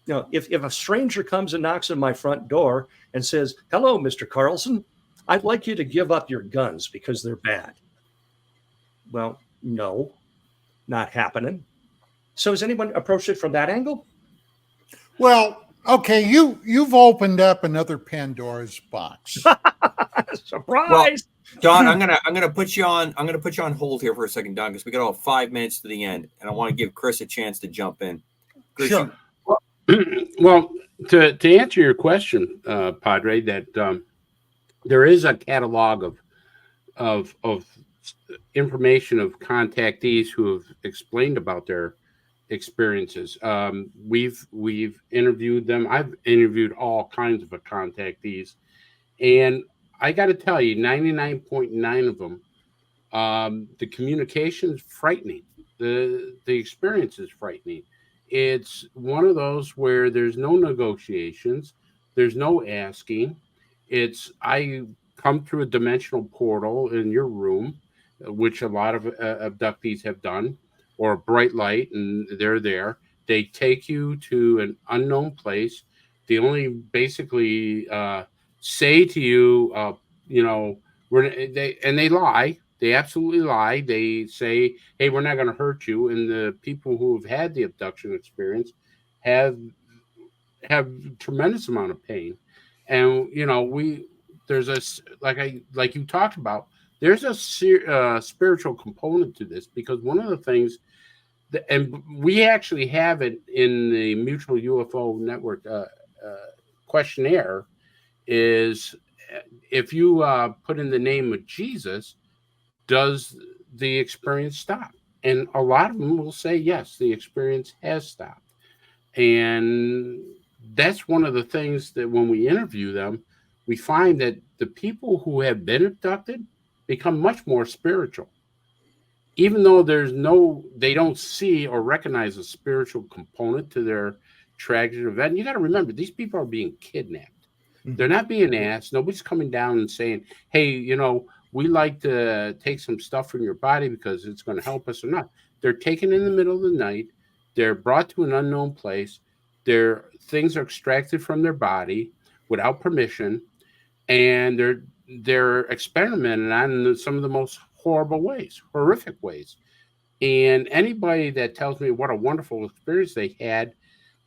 You know, if a stranger comes and knocks on my front door and says, "Hello, Mr. Carlson, I'd like you to give up your guns because they're bad." Well, no, not happening. So has anyone approached it from that angle? Well, okay, you've opened up another Pandora's box. Surprise! Well, Don, I'm gonna put you on hold here for a second, Don, because we got all 5 minutes to the end, and I want to give Chris a chance to jump in. Chris, Sure. Well, to answer your question, Padre, that there is a catalog of information of contactees who have explained about their experiences. We've interviewed them. I've interviewed all kinds of contactees, and I got to tell you, 99.9 of them, the communication is frightening. The experience is frightening. It's one of those where there's no negotiations, there's no asking. It's I come through a dimensional portal in your room, which a lot of abductees have done, or a bright light, and they're there. They take you to an unknown place. They only basically say to you, they lie. They absolutely lie. They say, "Hey, we're not going to hurt you." And the people who have had the abduction experience have tremendous amount of pain. And there's a like you talked about. There's a spiritual component to this, because one of the things And we actually have it in the Mutual UFO Network questionnaire. Is if you put in the name of Jesus, does the experience stop? And a lot of them will say yes, the experience has stopped. And that's one of the things that when we interview them, we find that the people who have been abducted become much more spiritual. Even though they don't see or recognize a spiritual component to their tragic event. You got to remember, these people are being kidnapped. They're not being asked. Nobody's coming down and saying, hey, we like to take some stuff from your body because it's going to help us or not. They're taken in the middle of the night. They're brought to an unknown place. Their things are extracted from their body without permission, and they're experimented on in some of the most horrific ways. And anybody that tells me what a wonderful experience they had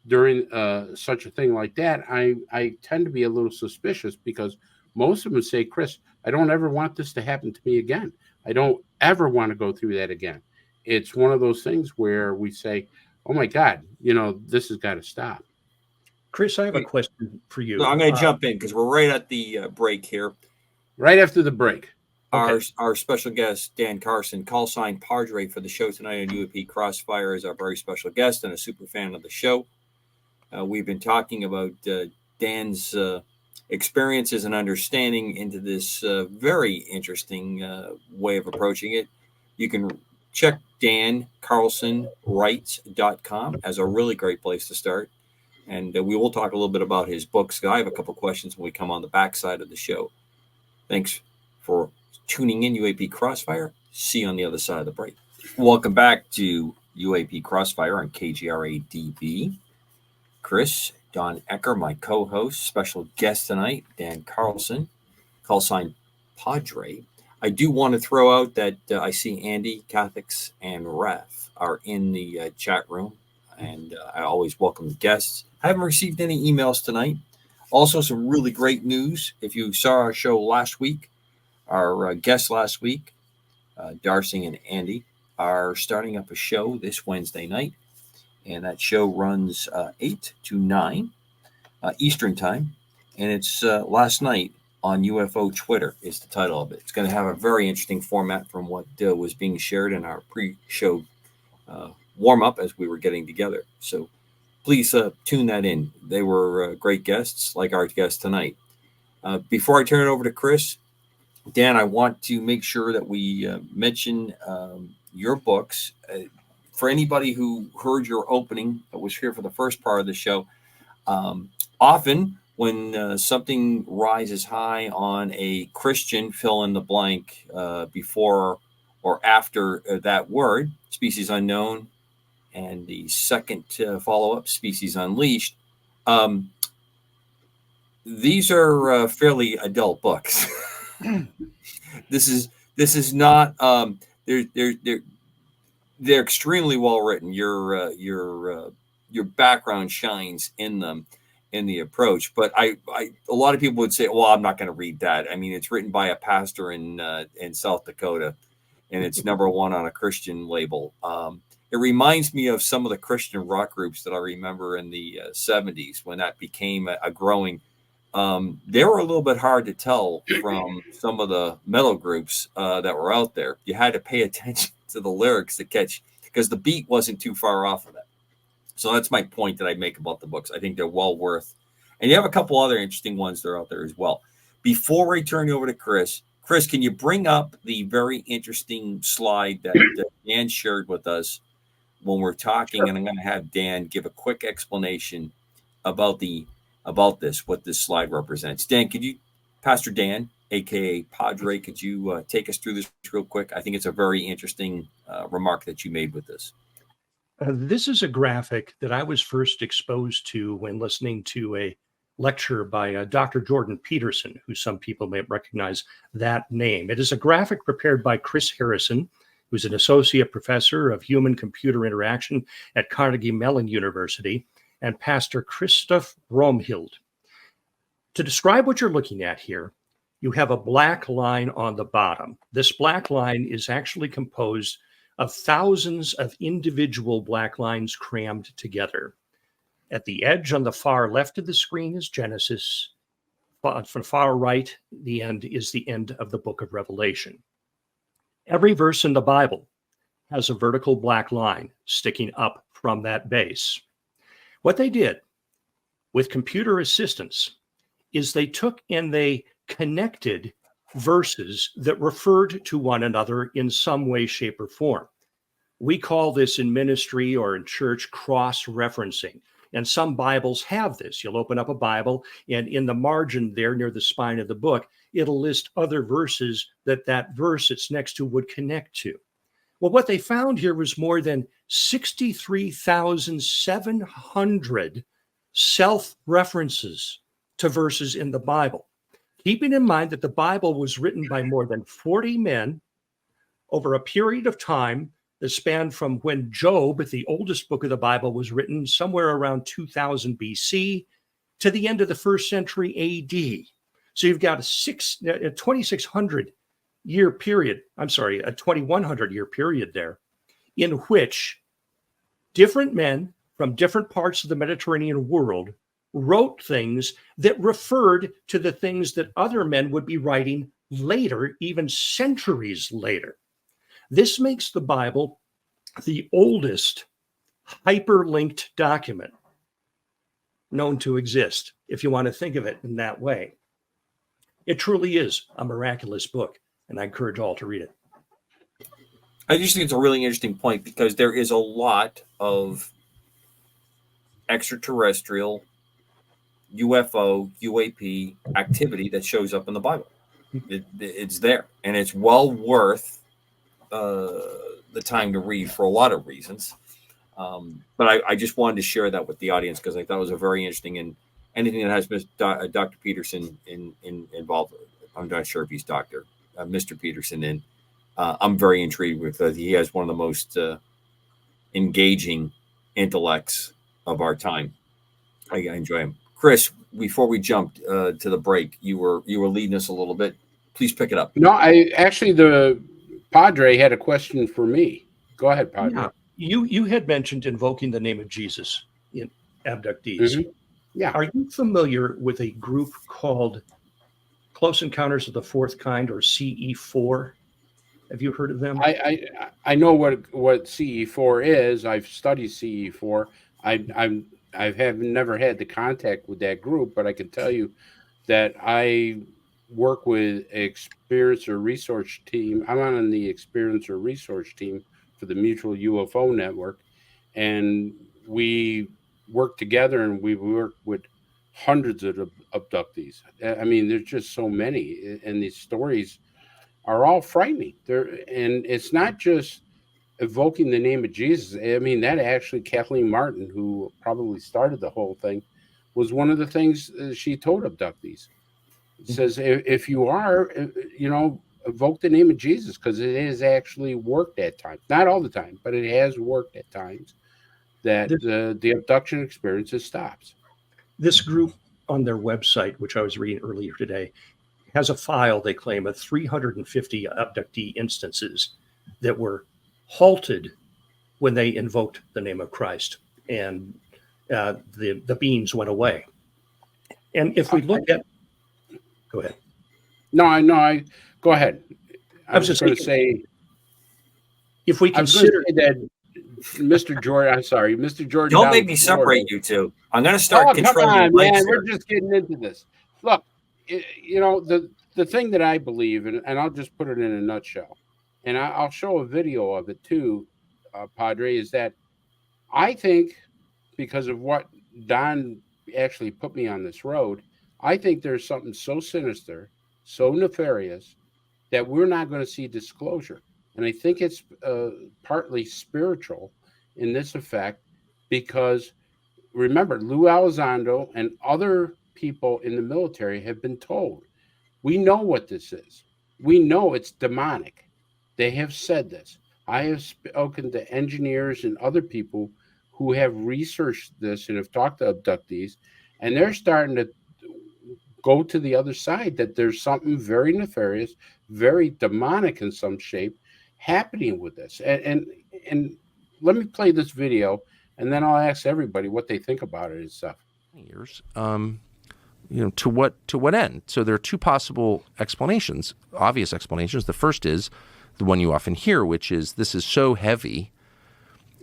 during such a thing like that, I tend to be a little suspicious, because most of them say, Chris, I don't ever want this to happen to me again. I don't ever want to go through that again. It's one of those things where we say, oh my God, this has got to stop. Chris, I have a question for you. No, I'm going to jump in because we're right at the break here. Right after the break. Our special guest, Dan Carlson, call sign Padre for the show tonight on UAP Crossfire, is our very special guest and a super fan of the show. We've been talking about Dan's experiences and understanding into this very interesting way of approaching it. You can check DanCarlsonWrites.com as a really great place to start. And we will talk a little bit about his books. I have a couple questions when we come on the backside of the show. Thanks for tuning in, UAP Crossfire. See you on the other side of the break. Welcome back to UAP Crossfire on KGRA DB. Chris, Don Ecker, my co-host, special guest tonight, Dan Carlson, call sign Padre. I do want to throw out that I see Andy, Catholics, and Ref are in the chat room, and I always welcome guests. I haven't received any emails tonight. Also, some really great news. If you saw our show last week, our guests last week, Darcy and Andy, are starting up a show this Wednesday night. And that show runs 8 to 9 Eastern time. And it's last night on UFO Twitter is the title of it. It's going to have a very interesting format from what was being shared in our pre-show warm-up as we were getting together. So please tune that in. They were great guests, like our guest tonight. Before I turn it over to Chris, Dan, I want to make sure that we mention your books. For anybody who heard your opening, that was here for the first part of the show, often when something rises high on a Christian fill in the blank before or after that word, Species Unknown, and the second follow-up, Species Unleashed, these are fairly adult books. This is not. They're extremely well written. Your background shines in them, in the approach. But a lot of people would say, "Well, I'm not going to read that." I mean, it's written by a pastor in South Dakota, and it's number one on a Christian label. It reminds me of some of the Christian rock groups that I remember in the 70s when that became a growing. They were a little bit hard to tell from some of the metal groups that were out there. You had to pay attention to the lyrics to catch, because the beat wasn't too far off of that. So that's my point that I make about the books. I think they're well worth. And you have a couple other interesting ones that are out there as well. Before I turn you over to Chris, can you bring up the very interesting slide that Dan shared with us when we're talking? Sure. And I'm going to have Dan give a quick explanation about this, what this slide represents. Dan, Pastor Dan, aka Padre, could you take us through this real quick? I think it's a very interesting remark that you made with this. This is a graphic that I was first exposed to when listening to a lecture by Dr. Jordan Peterson, who some people may recognize that name. It is a graphic prepared by Chris Harrison, who's an associate professor of human-computer interaction at Carnegie Mellon University, and Pastor Christoph Bromhild. To describe what you're looking at here, you have a black line on the bottom. This black line is actually composed of thousands of individual black lines crammed together. At the edge on the far left of the screen is Genesis. From the far right, the end is the end of the book of Revelation. Every verse in the Bible has a vertical black line sticking up from that base. What they did with computer assistance is they took and they connected verses that referred to one another in some way, shape, or form. We call this in ministry or in church cross-referencing. And some Bibles have this. You'll open up a Bible, and in the margin there near the spine of the book, it'll list other verses that verse it's next to would connect to. Well, what they found here was more than 63,700 self-references to verses in the Bible. Keeping in mind that the Bible was written by more than 40 men over a period of time that spanned from when Job, the oldest book of the Bible, was written somewhere around 2000 BC to the end of the first century AD. So you've got a 2,100 year period there in which different men from different parts of the Mediterranean world wrote things that referred to the things that other men would be writing later, even centuries later. This makes the Bible the oldest hyperlinked document known to exist, if you want to think of it in that way. It truly is a miraculous book, and I encourage all to read it. I just think it's a really interesting point because there is a lot of extraterrestrial, UFO, UAP activity that shows up in the Bible. It's there, and it's well worth the time to read for a lot of reasons. But I just wanted to share that with the audience because I thought it was a very interesting, and anything that has Dr. Peterson involved. I'm not sure if he's Mr. Peterson in. I'm very intrigued with that. He has one of the most engaging intellects of our time. I enjoy him. Chris, before we jumped to the break, you were leading us a little bit. Please pick it up. No, the Padre had a question for me. Go ahead, Padre. Yeah. You had mentioned invoking the name of Jesus in abductees. Mm-hmm. Yeah. Are you familiar with a group called Close Encounters of the Fourth Kind, or CE4? Have you heard of them? I know what CE4 is. I've studied CE4. I have never had the contact with that group, but I can tell you that I work with experiencer resource team. I'm on the experiencer resource team for the Mutual UFO Network, and we work together, and we work with hundreds of abductees. I mean, there's just so many, and these stories are all frightening. And it's not just evoking the name of Jesus. I mean, that actually Kathleen Martin, who probably started the whole thing, was one of the things she told abductees. It says, if you are, evoke the name of Jesus, because it has actually worked at times. Not all the time, but it has worked at times that the abduction experiences stops. This group on their website, which I was reading earlier today, has a file, they claim, of 350 abductee instances that were halted when they invoked the name of Christ, and the beings went away. And if we look at... Go ahead. No, go ahead. I was just going to say... If we consider that Mr. George, I'm sorry, Mr. George... Don't make me separate you two. I'm going to start controlling... Come on, man. We're just getting into this. Look, the thing that I believe, and I'll just put it in a nutshell, and I'll show a video of it too, Padre, is that I think, because of what Don actually put me on this road, I think there's something so sinister, so nefarious, that we're not going to see disclosure. And I think it's partly spiritual in this effect, because remember, Lou Elizondo and other people in the military have been told, we know what this is. We know it's demonic. They have said this. I have spoken to engineers and other people who have researched this and have talked to abductees, and they're starting to go to the other side, that there's something very nefarious, very demonic in some shape, happening with this. And let me play this video, and then I'll ask everybody what they think about it and stuff. Years, to what end? So there are two possible explanations, obvious explanations. The first is the one you often hear, which is this is so heavy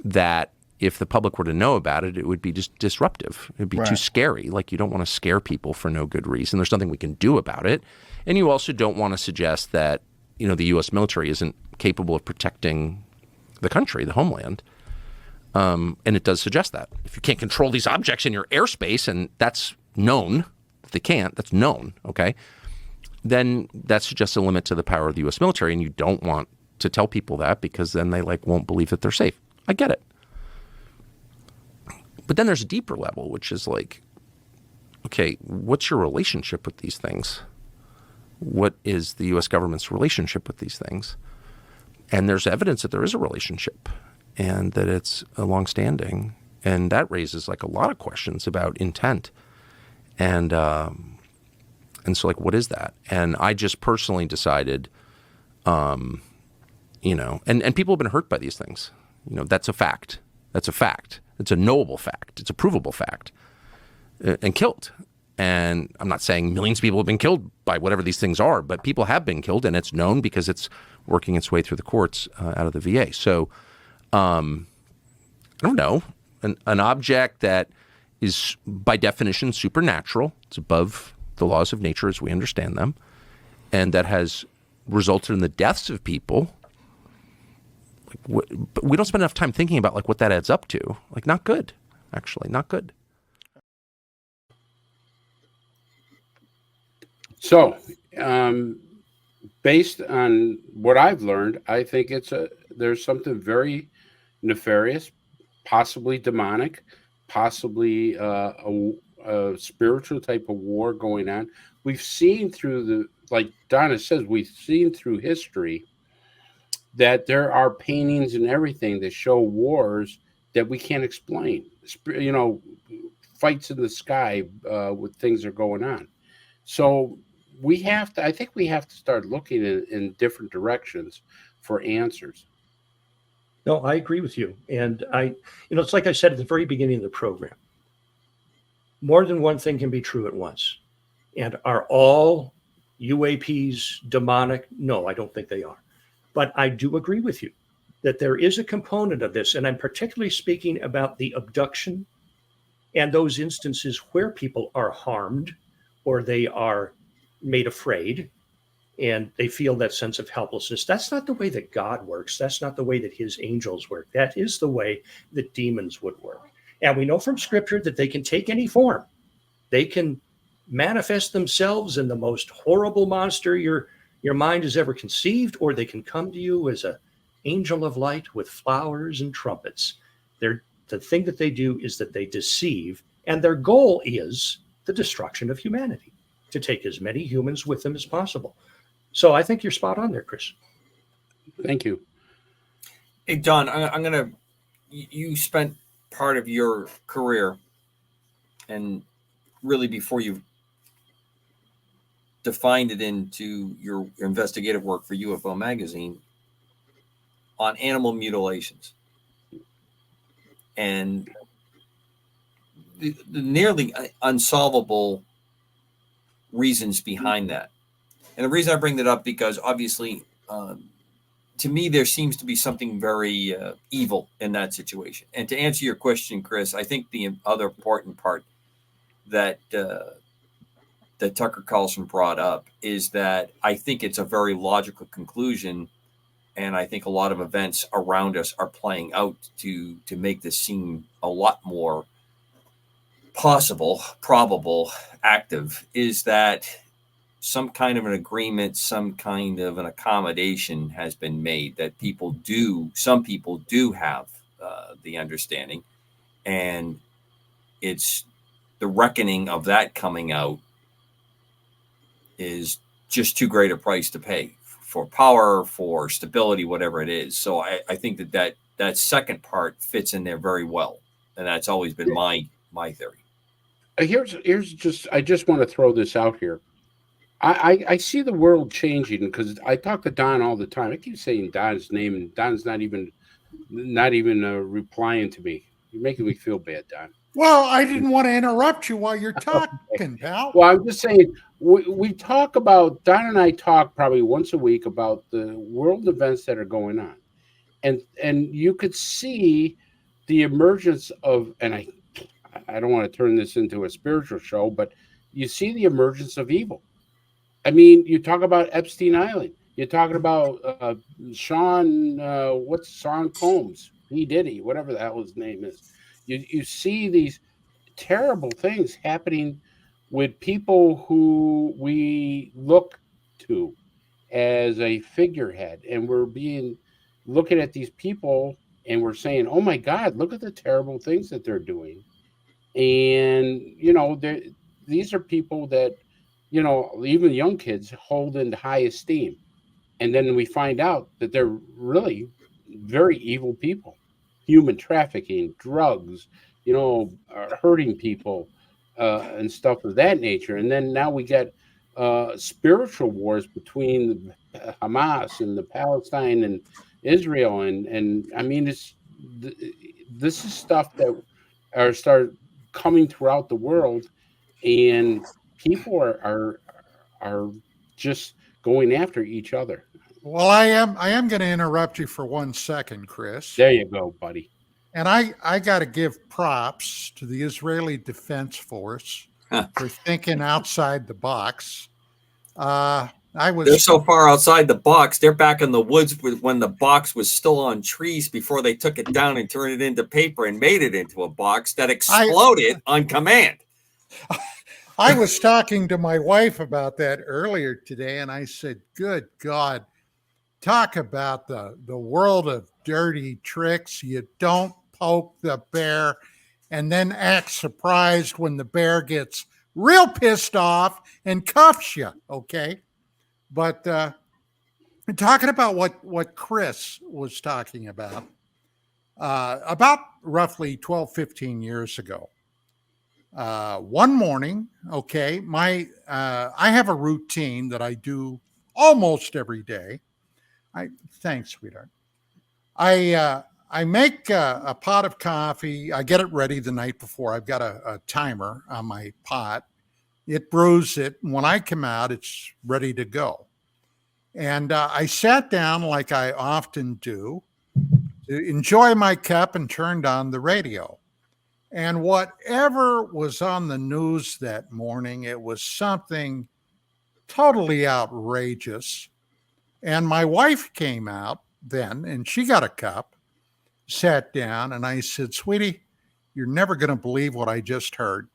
that if the public were to know about it, it would be just disruptive. It'd be too scary. Like, you don't want to scare people for no good reason. There's nothing we can do about it. And you also don't want to suggest that, the U.S. military isn't capable of protecting the country, the homeland. And it does suggest that. If you can't control these objects in your airspace, and that's known, if they can't, that's known, okay, then that suggests a limit to the power of the U.S. military, and you don't want to tell people that because then they won't believe that they're safe. I get it. But then there's a deeper level, which is okay, what's your relationship with these things? What is the U.S. government's relationship with these things? And there's evidence that there is a relationship and that it's a longstanding. And that raises a lot of questions about intent. And so what is that? And I just personally decided, and people have been hurt by these things. That's a fact. That's a fact. It's a knowable fact. It's a provable fact. And killed. And I'm not saying millions of people have been killed by whatever these things are, but people have been killed, and it's known because it's working its way through the courts out of the VA. So I don't know, an object that is by definition supernatural, it's above the laws of nature as we understand them, and that has resulted in the deaths of people. But we don't spend enough time thinking about what that adds up to. Not good, actually, not good. So, based on what I've learned, I think there's something very nefarious, possibly demonic, possibly a spiritual type of war going on. We've seen through like Donna says, we've seen through history that there are paintings and everything that show wars that we can't explain. Fights in the sky with things that are going on. So I think we have to start looking in different directions for answers. No, I agree with you. And it's like I said at the very beginning of the program, more than one thing can be true at once. And are all UAPs demonic? No, I don't think they are. But I do agree with you that there is a component of this. And I'm particularly speaking about the abduction and those instances where people are harmed or they are made afraid and they feel that sense of helplessness. That's not the way that God works. That's not the way that his angels work. That is the way that demons would work. And we know from scripture that they can take any form. They can manifest themselves in the most horrible monster your mind has ever conceived, or they can come to you as an angel of light with flowers and trumpets. The thing that they do is that they deceive, and their goal is the destruction of humanity, to take as many humans with them as possible. So I think you're spot on there, Chris. Thank you. Hey, Don, you spent part of your career, and really before you defined it into your investigative work for UFO Magazine, on animal mutilations. And the nearly unsolvable reasons behind that. And the reason I bring that up, because obviously, to me, there seems to be something very evil in that situation. And to answer your question, Chris, I think the other important part that Tucker Carlson brought up is that I think it's a very logical conclusion. And I think a lot of events around us are playing out to make this seem a lot more possible, probable, active, is that some kind of an agreement, some kind of an accommodation has been made that some people do have the understanding. And it's the reckoning of that coming out is just too great a price to pay for power, for stability, whatever it is. So I think that second part fits in there very well. And that's always been my theory. I just want to throw this out here. I see the world changing because I talk to Don all the time. I keep saying Don's name, and Don's not even replying to me. You're making me feel bad, Don. Well, I didn't want to interrupt you while you're Okay. talking, pal. Well, I'm just saying we talk about Don and I talk probably once a week about the world events that are going on, and you could see the emergence of, and I don't want to turn this into a spiritual show, but you see the emergence of evil. I mean, you talk about Epstein Island. You're talking about Sean, what's Sean Combs? P. Diddy, whatever the hell his name is. You see these terrible things happening with people who we look to as a figurehead, and we're looking at these people and we're saying, "Oh my God, look at the terrible things that they're doing." And these are people that even young kids hold in high esteem, and then we find out that they're really very evil people. Human trafficking, drugs, hurting people, and stuff of that nature. And then now we get spiritual wars between Hamas and the Palestine and Israel, and I mean, this is stuff that are start coming throughout the world, and people are just going after each other. Well, I am going to interrupt you for 1 second, Chris. There you go, buddy. And I got to give props to the Israeli Defense Force for thinking outside the box. They're so far outside the box. They're back in the woods when the box was still on trees before they took it down and turned it into paper and made it into a box that exploded on command. I was talking to my wife about that earlier today, and I said, good God, talk about the world of dirty tricks. You don't poke the bear and then act surprised when the bear gets real pissed off and cuffs you, okay? But talking about what Chris was talking about roughly 12, 15 years ago, one morning, okay, I have a routine that I do almost every day. Thanks, sweetheart. I make a pot of coffee. I get it ready the night before. I've got a timer on my pot. It brews it. And when I come out, it's ready to go. And I sat down like I often do to enjoy my cup and turned on the radio. And whatever was on the news that morning, it was something totally outrageous. And my wife came out then, and she got a cup, sat down, and I said, sweetie, you're never going to believe what I just heard.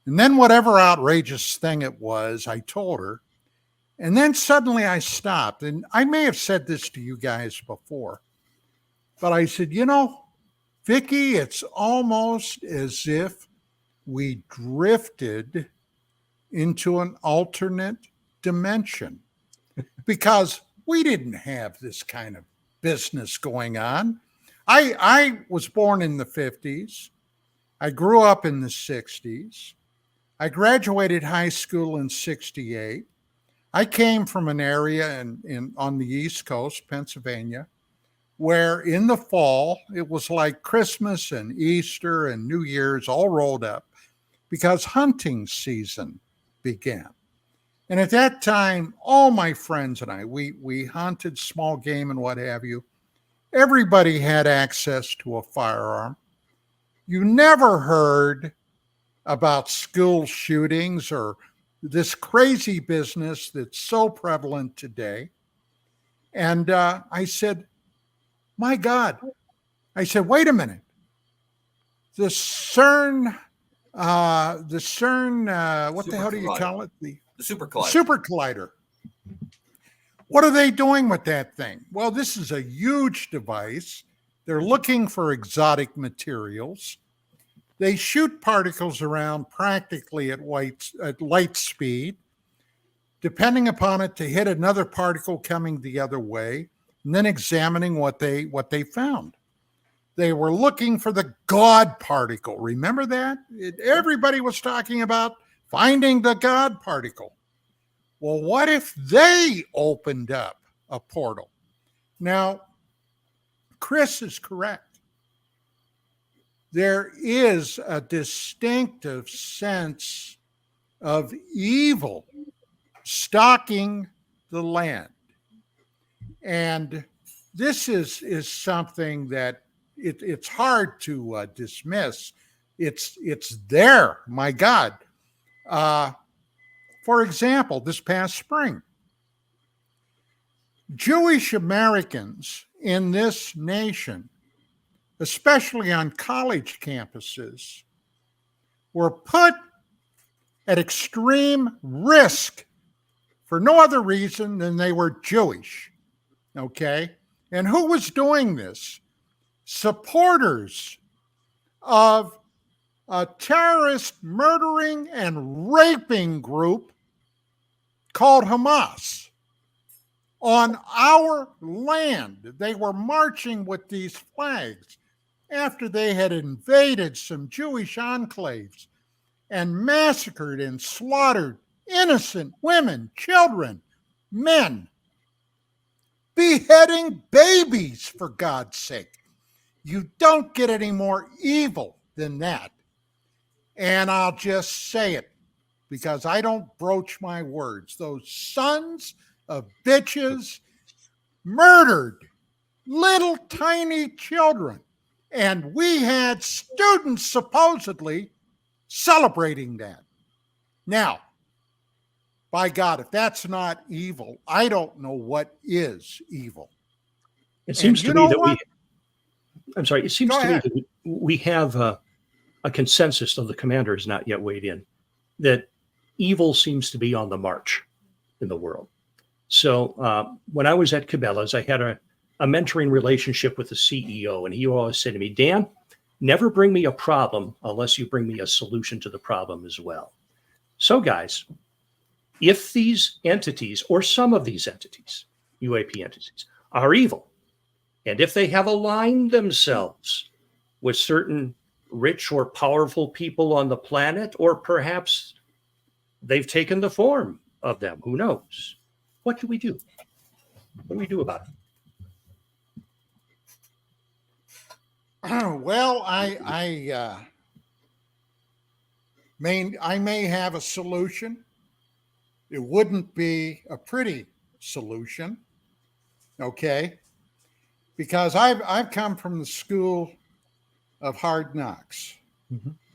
And then whatever outrageous thing it was, I told her. And then suddenly I stopped. And I may have said this to you guys before, but I said, Vicky, it's almost as if we drifted into an alternate dimension because we didn't have this kind of business going on. I was born in the 50s. I grew up in the 60s. I graduated high school in 68. I came from an area on the East Coast, Pennsylvania, where in the fall, it was like Christmas and Easter and New Year's all rolled up because hunting season began. And at that time, all my friends and I, we hunted small game and what have you. Everybody had access to a firearm. You never heard about school shootings or this crazy business that's so prevalent today. And I said, my God, I said, wait a minute. The CERN, what the hell do you call it? The Super Collider. Super Collider. What are they doing with that thing? Well, this is a huge device. They're looking for exotic materials. They shoot particles around practically at light speed, depending upon it to hit another particle coming the other way, and then examining what they found. They were looking for the God particle. Remember that? Everybody was talking about finding the God particle. Well, what if they opened up a portal? Now, Chris is correct. There is a distinctive sense of evil stalking the land. And this is something that it's hard to dismiss. It's there, my God. For example, this past spring, Jewish Americans in this nation, especially on college campuses, were put at extreme risk for no other reason than they were Jewish. Okay? And who was doing this? Supporters of a terrorist murdering and raping group called Hamas on our land. They were marching with these flags after they had invaded some Jewish enclaves and massacred and slaughtered innocent women, children, men, beheading babies, for God's sake. You don't get any more evil than that. And I'll just say it because I don't broach my words. Those sons of bitches murdered little tiny children. And we had students supposedly celebrating that. Now, by God, if that's not evil, I don't know what is evil. It seems to me that we, I'm sorry, it seems Go to me ahead. that we have a consensus, though the commander has not yet weighed in, that evil seems to be on the march in the world. So when I was at Cabela's, I had a mentoring relationship with the CEO, and he always said to me, Dan, never bring me a problem unless you bring me a solution to the problem as well. So guys, if these entities, or some of these entities, UAP entities, are evil, and if they have aligned themselves with certain rich or powerful people on the planet, or perhaps they've taken the form of them, who knows? What do we do? What do we do about it? Well, I may have a solution. It wouldn't be a pretty solution, okay? Because I've come from the school of hard knocks,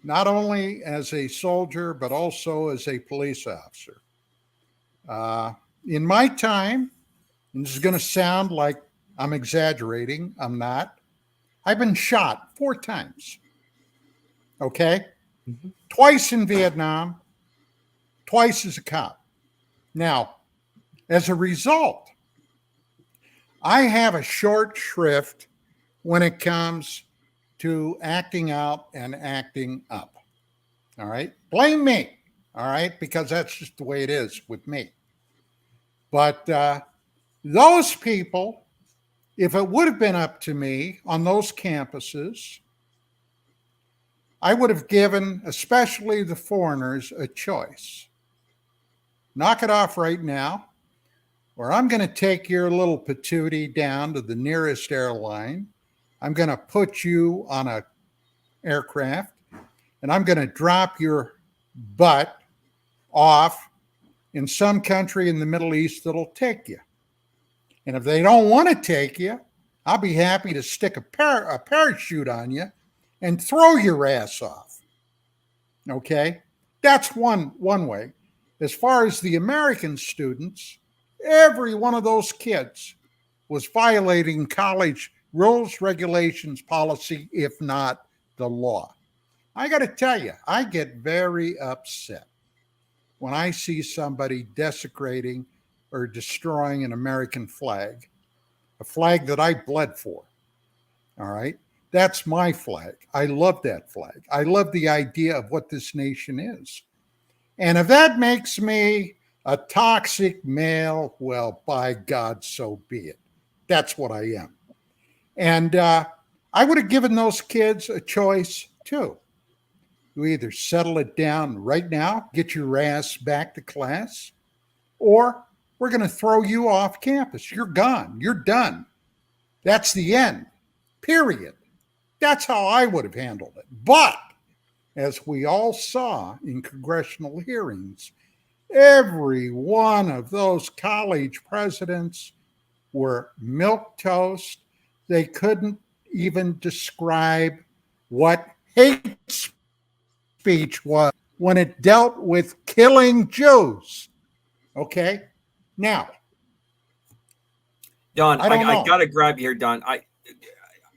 not only as a soldier but also as a police officer. In my time, and this is going to sound like I'm exaggerating, I'm not. I've been shot 4 times. Okay? Twice in Vietnam, twice as a cop. Now, as a result, I have a short shrift when it comes to acting out and acting up. All right? Blame me. All right? Because that's just the way it is with me. But those people, if it would have been up to me on those campuses, I would have given, especially the foreigners, a choice. Knock it off right now, or I'm going to take your little patootie down to the nearest airline. I'm going to put you on an aircraft, and I'm going to drop your butt off in some country in the Middle East that'll take you. And if they don't want to take you, I'll be happy to stick a parachute on you and throw your ass off. Okay? That's one way. As far as the American students, every one of those kids was violating college rules, regulations, policy, if not the law. I got to tell you, I get very upset when I see somebody desecrating or destroying an American flag, a flag that I bled for. All right? That's my flag. I love that flag. I love the idea of what this nation is. And if that makes me a toxic male, well, by God, so be it. That's what I am. And I would have given those kids a choice too. You either settle it down right now, get your ass back to class, or we're going to throw you off campus. You're gone. You're done. That's the end, period. That's how I would have handled it. But as we all saw in congressional hearings, every one of those college presidents were milquetoast. They couldn't even describe what hate speech was when it dealt with killing Jews. Okay? Now, Don, I don't know. I gotta grab you here, Don.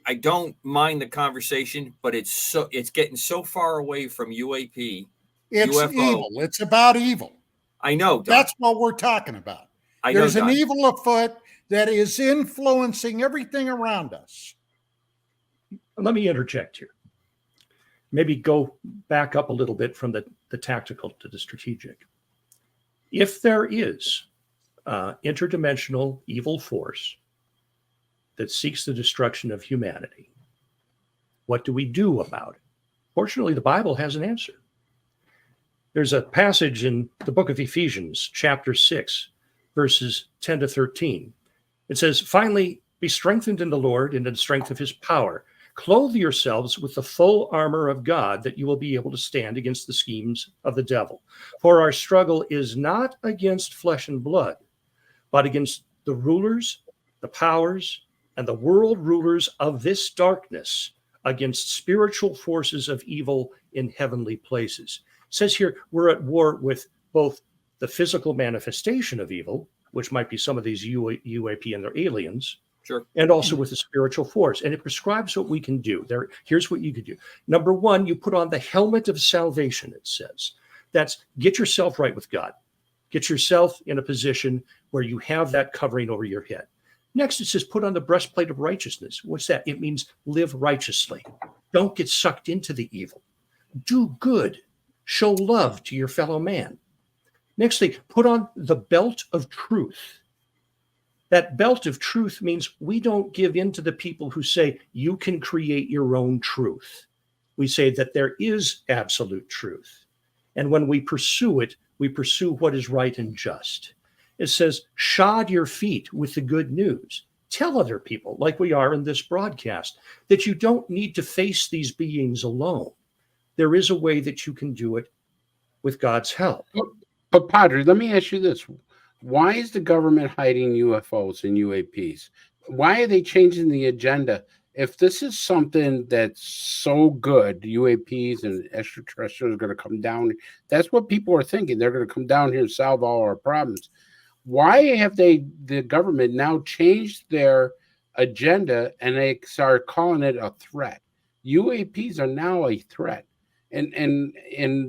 I don't mind the conversation, but it's getting so far away from UAP. It's UFO. evil. It's about evil. I know, Don. That's what we're talking about. I know, There's an Don. evil afoot that is influencing everything around us. Let me interject here. Maybe go back up a little bit from the tactical to the strategic. If there is interdimensional evil force that seeks the destruction of humanity, what do we do about it? Fortunately, the Bible has an answer. There's a passage in the book of Ephesians, chapter 6, verses 10 to 13. It says, "Finally, be strengthened in the Lord and in the strength of his power. Clothe yourselves with the full armor of God, that you will be able to stand against the schemes of the devil. For our struggle is not against flesh and blood, but against the rulers, the powers, and the world rulers of this darkness, against spiritual forces of evil in heavenly places." It says here, we're at war with both the physical manifestation of evil, which might be some of these UAP and their aliens, Sure. and also with the spiritual force. And it prescribes what we can do. Here's what you could do. Number one, you put on the helmet of salvation, it says. That's get yourself right with God. Get yourself in a position where you have that covering over your head. Next, it says put on the breastplate of righteousness. What's that? It means live righteously. Don't get sucked into the evil. Do good. Show love to your fellow man. Nextly, put on the belt of truth. That belt of truth means we don't give in to the people who say you can create your own truth. We say that there is absolute truth. And when we pursue it, we pursue what is right and just. It says, shod your feet with the good news. Tell other people, like we are in this broadcast, that you don't need to face these beings alone. There is a way that you can do it with God's help. But Padre, let me ask you this. Why is the government hiding UFOs and UAPs? Why are they changing the agenda? If this is something that's so good, UAPs and extraterrestrials are going to come down. That's what people are thinking. They're going to come down here and solve all our problems. Why have the government now changed their agenda and they start calling it a threat? UAPs are now a threat. And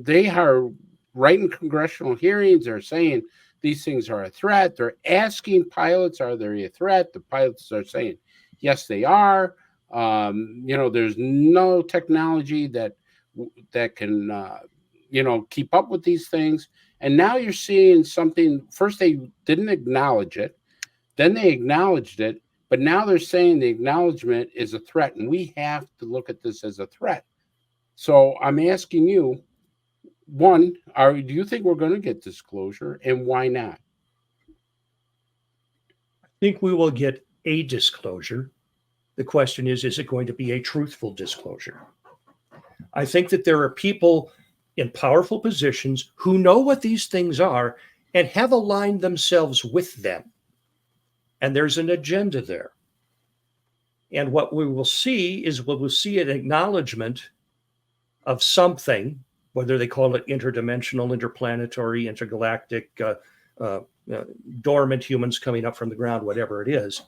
they are right in congressional hearings are saying these things are a threat. They're asking pilots, are they a threat? The pilots are saying, yes, they are. There's no technology that can, keep up with these things. And now you're seeing something. First, they didn't acknowledge it. Then they acknowledged it. But now they're saying the acknowledgement is a threat. And we have to look at this as a threat. So I'm asking you, one, do you think we're going to get disclosure, and why not? I think we will get a disclosure. The question is it going to be a truthful disclosure? I think that there are people in powerful positions who know what these things are and have aligned themselves with them. And there's an agenda there. And what we will see is an acknowledgement of something, whether they call it interdimensional, interplanetary, intergalactic, dormant humans coming up from the ground, whatever it is.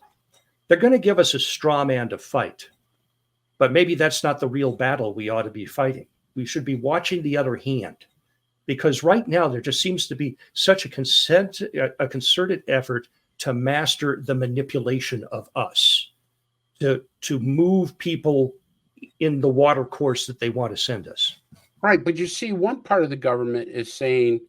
They're going to give us a straw man to fight. But maybe that's not the real battle we ought to be fighting. We should be watching the other hand. Because right now there just seems to be such a concerted effort to master the manipulation of us, to move people in the water course that they want to send us. Right, but you see, one part of the government is saying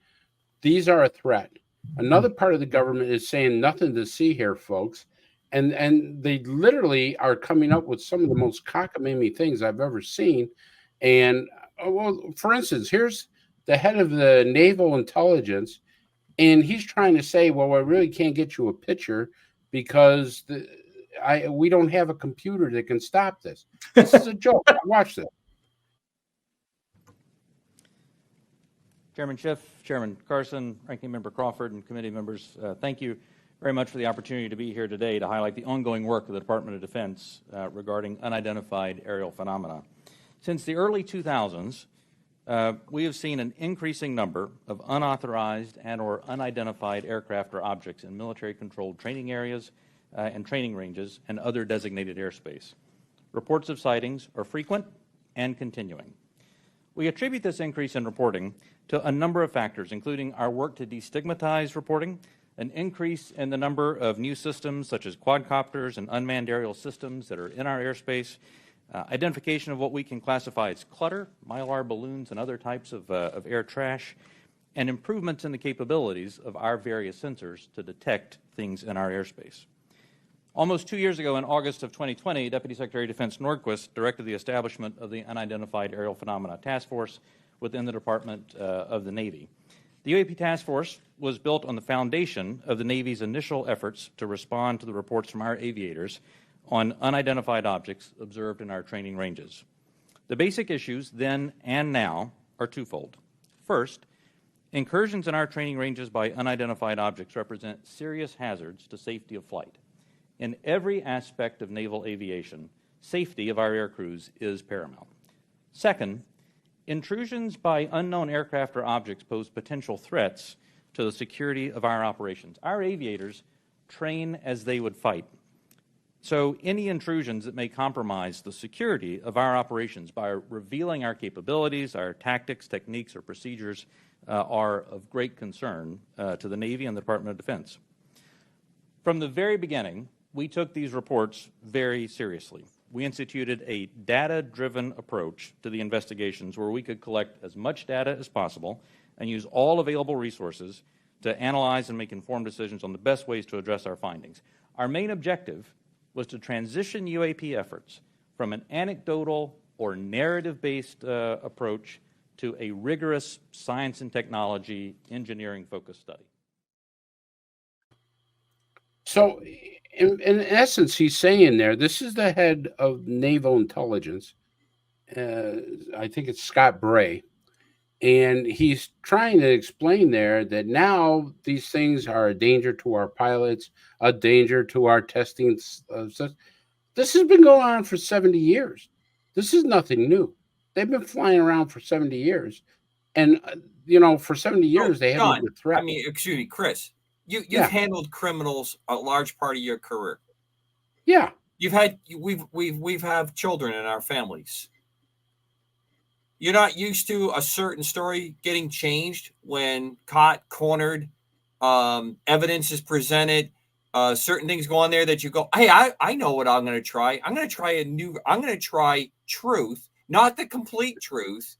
these are a threat. Another part of the government is saying nothing to see here, folks. And they literally are coming up with some of the most cockamamie things I've ever seen. And, well, for instance, here's the head of the Naval Intelligence And he's trying to say, well, I really can't get you a picture because we don't have a computer that can stop this. This is a joke. Watch this. Chairman Schiff, Chairman Carlson, Ranking Member Crawford, and committee members, thank you very much for the opportunity to be here today to highlight the ongoing work of the Department of Defense regarding unidentified aerial phenomena. Since the early 2000s, we have seen an increasing number of unauthorized and or unidentified aircraft or objects in military-controlled training areas and training ranges and other designated airspace. Reports of sightings are frequent and continuing. We attribute this increase in reporting to a number of factors, including our work to destigmatize reporting, an increase in the number of new systems such as quadcopters and unmanned aerial systems that are in our airspace, identification of what we can classify as clutter, mylar balloons and other types of air trash, and improvements in the capabilities of our various sensors to detect things in our airspace. Almost 2 years ago, in August of 2020, Deputy Secretary of Defense Nordquist directed the establishment of the Unidentified Aerial Phenomena Task Force within the Department of the Navy. The UAP Task Force was built on the foundation of the Navy's initial efforts to respond to the reports from our aviators on unidentified objects observed in our training ranges. The basic issues then and now are twofold. First, incursions in our training ranges by unidentified objects represent serious hazards to safety of flight. In every aspect of naval aviation, safety of our air crews is paramount. Second, intrusions by unknown aircraft or objects pose potential threats to the security of our operations. Our aviators train as they would fight. So any intrusions that may compromise the security of our operations by revealing our capabilities, our tactics, techniques, or procedures are of great concern to the Navy and the Department of Defense. From the very beginning, we took these reports very seriously. We instituted a data-driven approach to the investigations where we could collect as much data as possible and use all available resources to analyze and make informed decisions on the best ways to address our findings. Our main objective was to transition UAP efforts from an anecdotal or narrative-based approach to a rigorous science and technology engineering-focused study. So, in essence, he's saying there, this is the head of naval intelligence. I think it's Scott Bray. And he's trying to explain there that now these things are a danger to our pilots, a danger to our testing. This has been going on for 70 years. This is nothing new. They've been flying around for 70 years. And, for 70 years, they haven't been a threat. I mean, excuse me, Chris, you've handled criminals a large part of your career. Yeah. We've have children in our families. You're not used to a certain story getting changed when caught, cornered, evidence is presented, certain things go on there that you go, hey, I know what I'm going to try. I'm going to try truth, not the complete truth.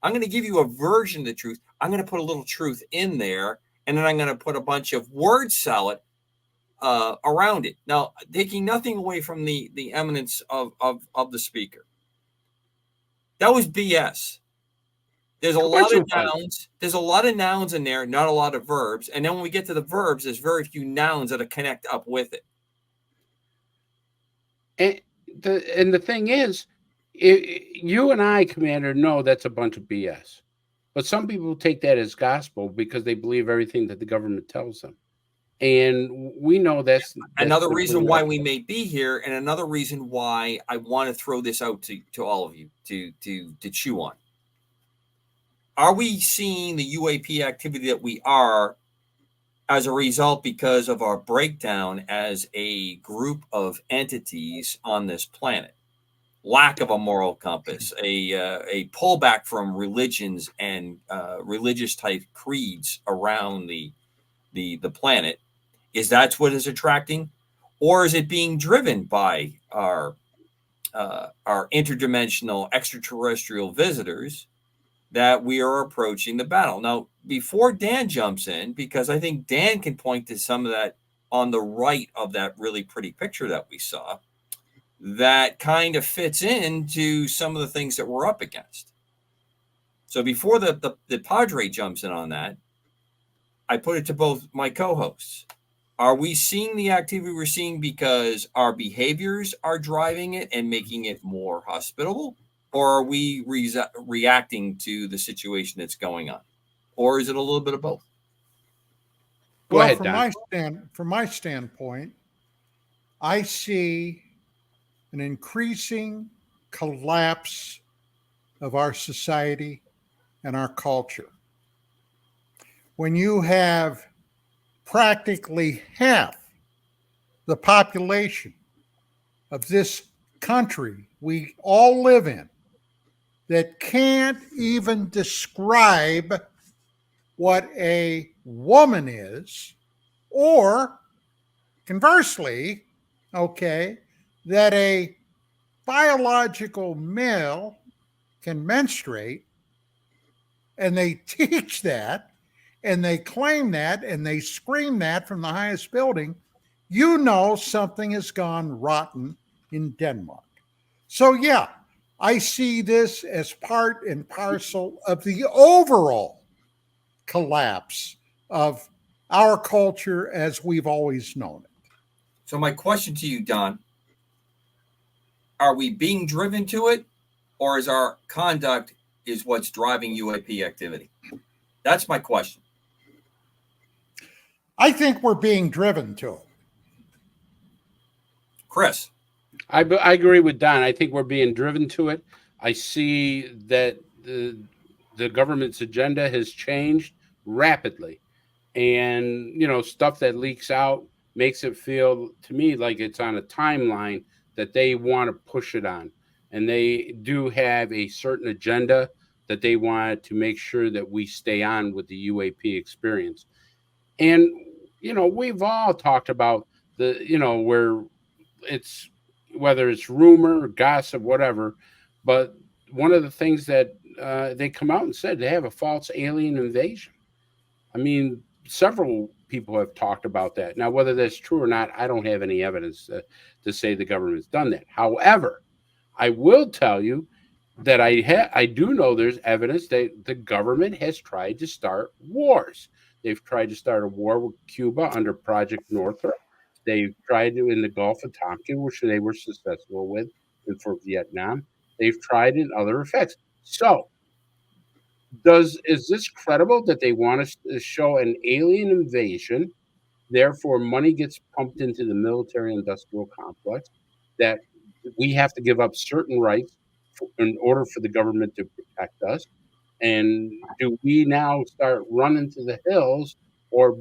I'm going to give you a version of the truth. I'm going to put a little truth in there, and then I'm going to put a bunch of word salad around it. Now, taking nothing away from the eminence of the speaker. That was BS. There's a lot of nouns. There's a lot of nouns in there, not a lot of verbs. And then when we get to the verbs, there's very few nouns that connect up with it. And the thing is, you and I, Commander, know that's a bunch of BS. But some people take that as gospel because they believe everything that the government tells them. And we know that's another reason why we may be here, and another reason why I want to throw this out to all of you to chew on. Are we seeing the UAP activity that we are as a result because of our breakdown as a group of entities on this planet? Lack of a moral compass, a pullback from religions and religious type creeds around the planet. Is that what is attracting, or is it being driven by our interdimensional extraterrestrial visitors that we are approaching the battle? Now, before Dan jumps in, because I think Dan can point to some of that on the right of that really pretty picture that we saw, that kind of fits into some of the things that we're up against. So before the Padre jumps in on that, I put it to both my co-hosts. Are we seeing the activity we're seeing because our behaviors are driving it and making it more hospitable? Or are we reacting to the situation that's going on? Or is it a little bit of both? Go Well, ahead, Don. from my standpoint, I see an increasing collapse of our society and our culture. When you have practically half the population of this country we all live in that can't even describe what a woman is, or conversely, okay, that a biological male can menstruate, and they teach that, and they claim that, and they scream that from the highest building, you know something has gone rotten in Denmark. So, yeah, I see this as part and parcel of the overall collapse of our culture as we've always known it. So my question to you, Don, are we being driven to it, or is our conduct is what's driving UAP activity? That's my question. I think we're being driven to it. Chris. I agree with Don. I think we're being driven to it. I see that the government's agenda has changed rapidly. And, stuff that leaks out makes it feel to me like it's on a timeline that they want to push it on. And they do have a certain agenda that they want to make sure that we stay on with the UAP experience. And, we've all talked about where it's, whether it's rumor, gossip, whatever. But one of the things that they come out and said, they have a false alien invasion. I mean, several people have talked about that. Now, whether that's true or not, I don't have any evidence to say the government's done that. However, I will tell you that I do know there's evidence that the government has tried to start wars. They've tried to start a war with Cuba under Project Northrop. They've tried to in the Gulf of Tonkin, which they were successful with, and for Vietnam. They've tried in other effects. So, is this credible that they want to show an alien invasion? Therefore, money gets pumped into the military-industrial complex. That we have to give up certain rights in order for the government to protect us. And do we now start running to the hills, or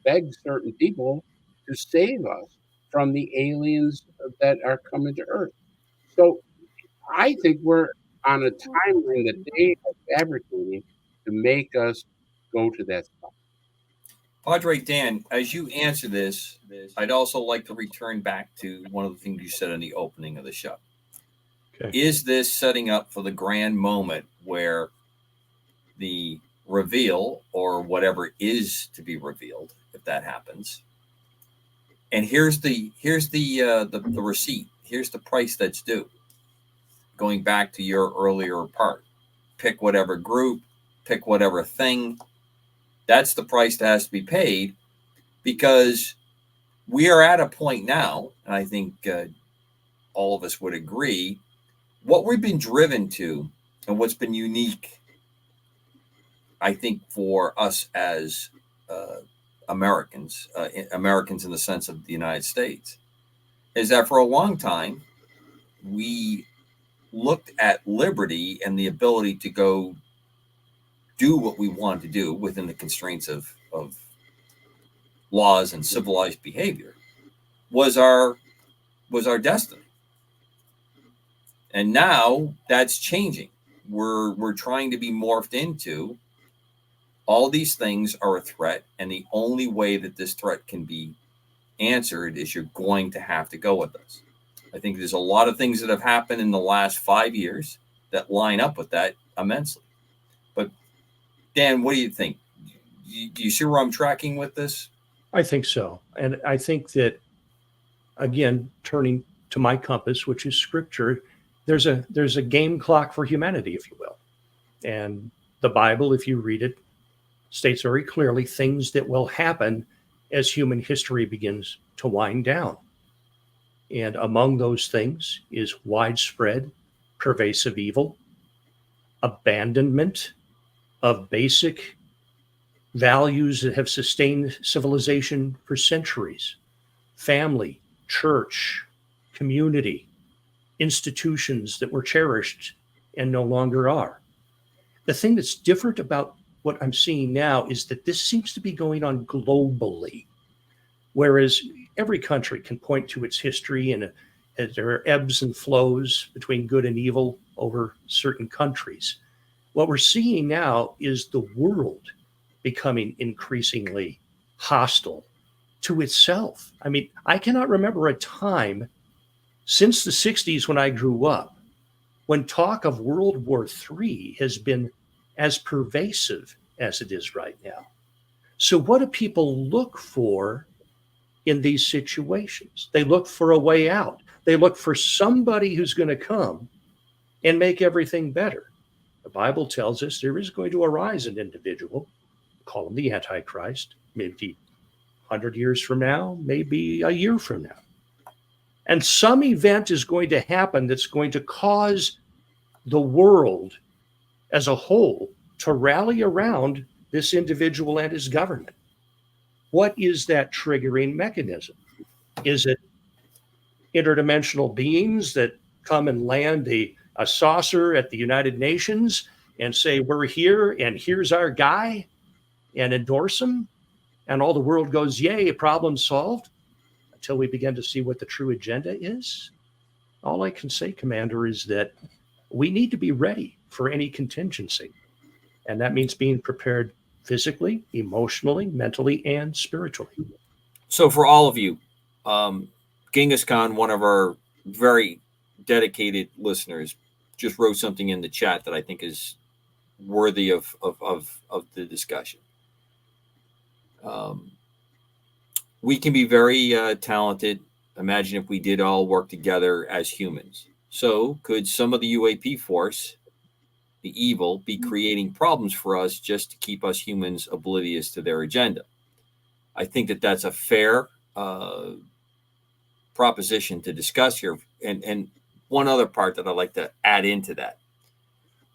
beg certain people to save us from the aliens that are coming to Earth? So I think we're on a timeline that they are fabricating to make us go to that spot. Padre Dan, as you answer this, I'd also like to return back to one of the things you said in the opening of the show. Okay. Is this setting up for the grand moment where the reveal, or whatever is to be revealed, if that happens? And here's the receipt. Here's the price that's due. Going back to your earlier part, pick whatever group, pick whatever thing. That's the price that has to be paid, because we are at a point now, and I think all of us would agree, what we've been driven to and what's been unique, I think, for us as Americans in the sense of the United States, is that for a long time, we looked at liberty and the ability to go do what we wanted to do within the constraints of laws and civilized behavior was our destiny. And now that's changing. We're trying to be morphed into all these things are a threat, and the only way that this threat can be answered is you're going to have to go with us. I think there's a lot of things that have happened in the last 5 years that line up with that immensely. But Dan, what do you think? Do you see where I'm tracking with this? I think so. And I think that, again, turning to my compass, which is scripture, there's a game clock for humanity, if you will. And the Bible, if you read it, states very clearly things that will happen as human history begins to wind down. And among those things is widespread, pervasive evil, abandonment of basic values that have sustained civilization for centuries: family, church, community, institutions that were cherished and no longer are. The thing that's different about what I'm seeing now is that this seems to be going on globally, whereas every country can point to its history and there are ebbs and flows between good and evil over certain countries. What we're seeing now is the world becoming increasingly hostile to itself. I mean, I cannot remember a time since the 60s when I grew up when talk of World War III has been as pervasive as it is right now. So what do people look for in these situations? They look for a way out. They look for somebody who's going to come and make everything better. The Bible tells us there is going to arise an individual, call him the Antichrist, maybe 100 years from now, maybe a year from now. And some event is going to happen that's going to cause the world as a whole to rally around this individual and his government. What is that triggering mechanism? Is it interdimensional beings that come and land a saucer at the United Nations and say, we're here and here's our guy, and endorse him? And all the world goes, yay, problem solved, until we begin to see what the true agenda is? All I can say, Commander, is that we need to be ready for any contingency. And that means being prepared physically, emotionally, mentally, and spiritually. So for all of you, Genghis Khan, one of our very dedicated listeners, just wrote something in the chat that I think is worthy of the discussion. We can be very talented. Imagine if we did all work together as humans. So could some of the UAP force, the evil, be creating problems for us just to keep us humans oblivious to their agenda? I think that that's a fair proposition to discuss here. And one other part that I'd like to add into that.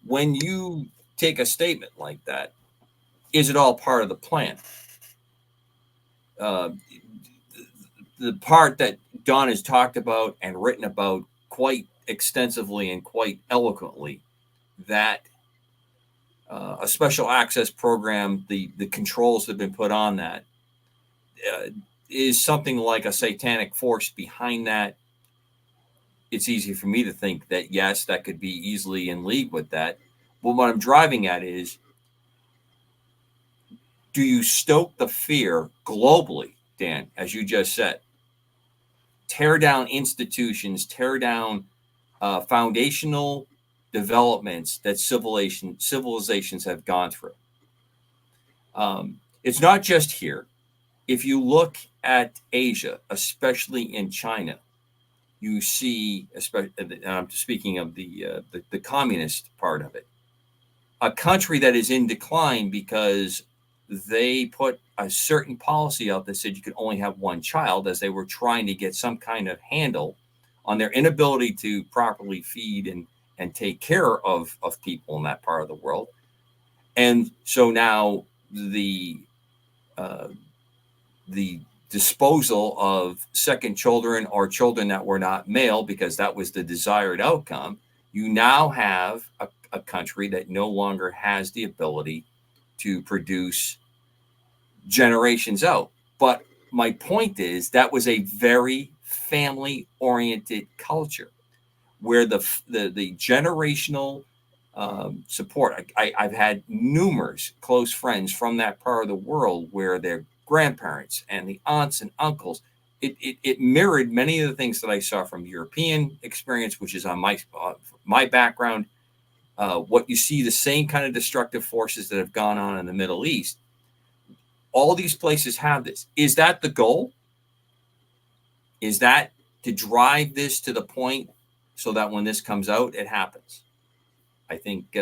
When you take a statement like that, is it all part of the plan? The part that Don has talked about and written about quite extensively and quite eloquently, that a special access program, the controls that have been put on that, is something like a satanic force behind that. It's easy for me to think that, yes, that could be easily in league with that. But what I'm driving at is, do you stoke the fear globally, Dan, as you just said? Tear down institutions, tear down foundational developments that civilizations have gone through. It's not just here. If you look at Asia, especially in China, you see, and I'm speaking of the communist part of it, a country that is in decline because they put a certain policy out that said you could only have one child, as they were trying to get some kind of handle on their inability to properly feed and take care of people in that part of the world. And so now the disposal of second children or children that were not male, because that was the desired outcome, you now have a country that no longer has the ability to produce generations out. But my point is, that was a very family-oriented culture where the generational support. I've had numerous close friends from that part of the world where their grandparents and the aunts and uncles, it mirrored many of the things that I saw from European experience, which is on my background. What you see, the same kind of destructive forces that have gone on in the Middle East. All these places have this. Is that the goal? Is that to drive this to the point so that when this comes out, it happens? I think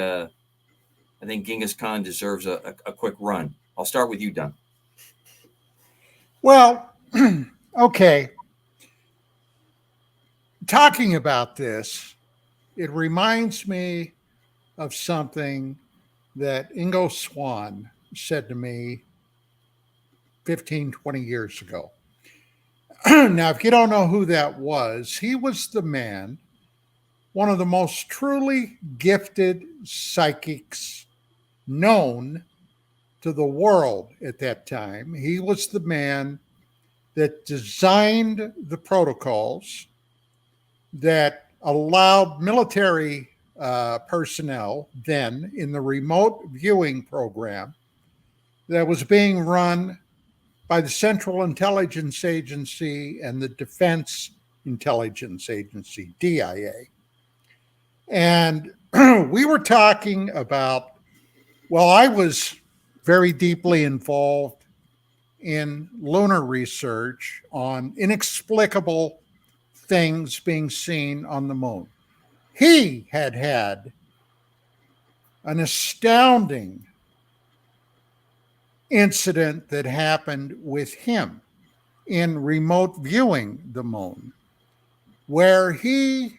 Genghis Khan deserves a quick run I'll start with you, Don. Well, okay. Talking about this, it reminds me of something that Ingo Swann said to me 15, 20 years ago. Now, if you don't know who that was, he was the man, one of the most truly gifted psychics known to the world at that time. He was the man that designed the protocols that allowed military personnel then in the remote viewing program that was being run by the Central Intelligence Agency and the Defense Intelligence Agency, DIA. And we were talking about, well, I was very deeply involved in lunar research on inexplicable things being seen on the moon. He had had an astounding incident that happened with him in remote viewing the moon, where he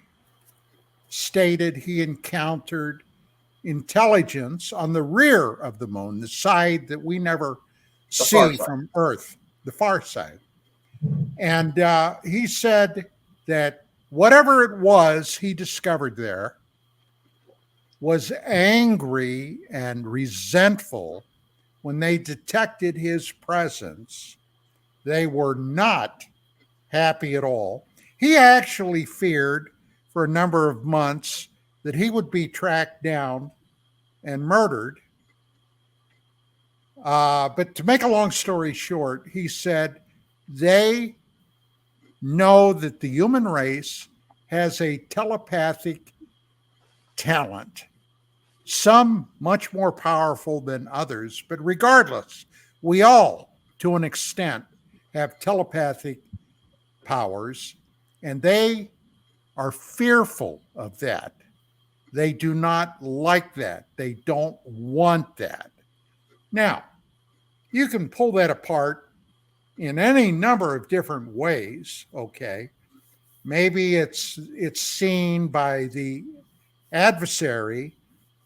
stated he encountered intelligence on the rear of the moon, the side that we never see from Earth, the far side. And he said that whatever it was he discovered there was angry and resentful when they detected his presence. They were not happy at all. He actually feared for a number of months that he would be tracked down and murdered. But to make a long story short, he said they know that the human race has a telepathic talent, some much more powerful than others, but regardless, we all, to an extent, have telepathic powers, and they are fearful of that. They do not like that. They don't want that. Now, you can pull that apart in any number of different ways, okay? Maybe it's seen by the adversary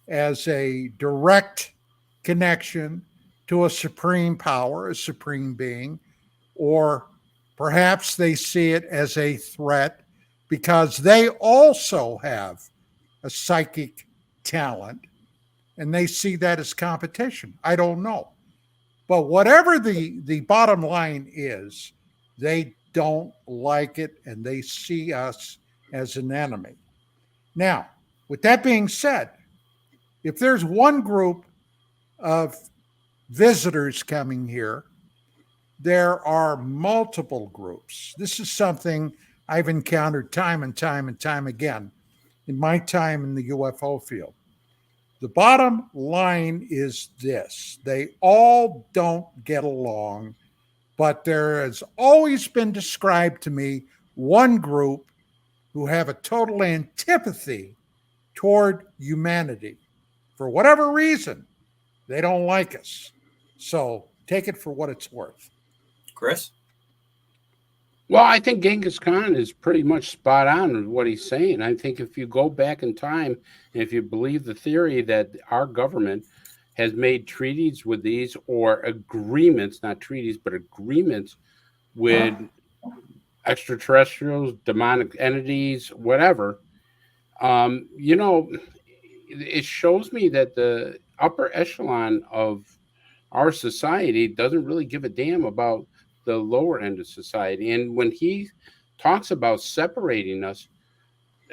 as a direct connection to a supreme power, a supreme being, or perhaps they see it as a threat because they also have a psychic talent and they see that as competition. I don't know. But whatever the bottom line is, they don't like it and they see us as an enemy. Now, with that being said, if there's one group of visitors coming here, there are multiple groups. This is something I've encountered time and time and time again in my time in the UFO field. The bottom line is this: they all don't get along, but there has always been described to me one group who have a total antipathy toward humanity. For whatever reason, they don't like us. So take it for what it's worth. Chris? Well, I think Genghis Khan is pretty much spot on with what he's saying. I think if you go back in time, and if you believe the theory that our government has made treaties with these, or agreements, not treaties, but agreements with extraterrestrials, demonic entities, whatever, it shows me that the upper echelon of our society doesn't really give a damn about the lower end of society. And when he talks about separating us,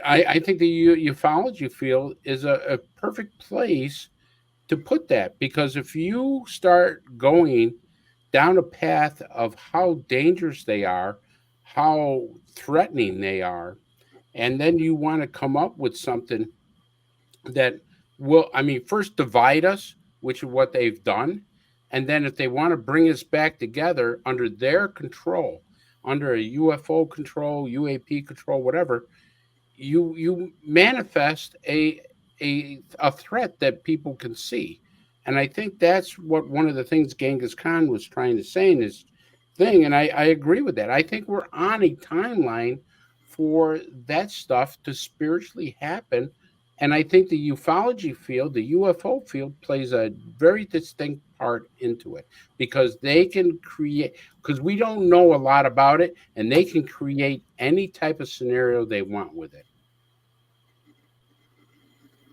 I think the ufology field is a perfect place to put that, because if you start going down a path of how dangerous they are, how threatening they are, and then you want to come up with something that will, first divide us, which is what they've done. And then if they want to bring us back together under their control, under a UFO control, UAP control, whatever, you manifest a threat that people can see. And I think that's what one of the things Genghis Khan was trying to say in his thing. And I agree with that. I think we're on a timeline for that stuff to spiritually happen. And I think the ufology field, the UFO field, plays a very distinct part into it because they can create, because we don't know a lot about it, and they can create any type of scenario they want with it.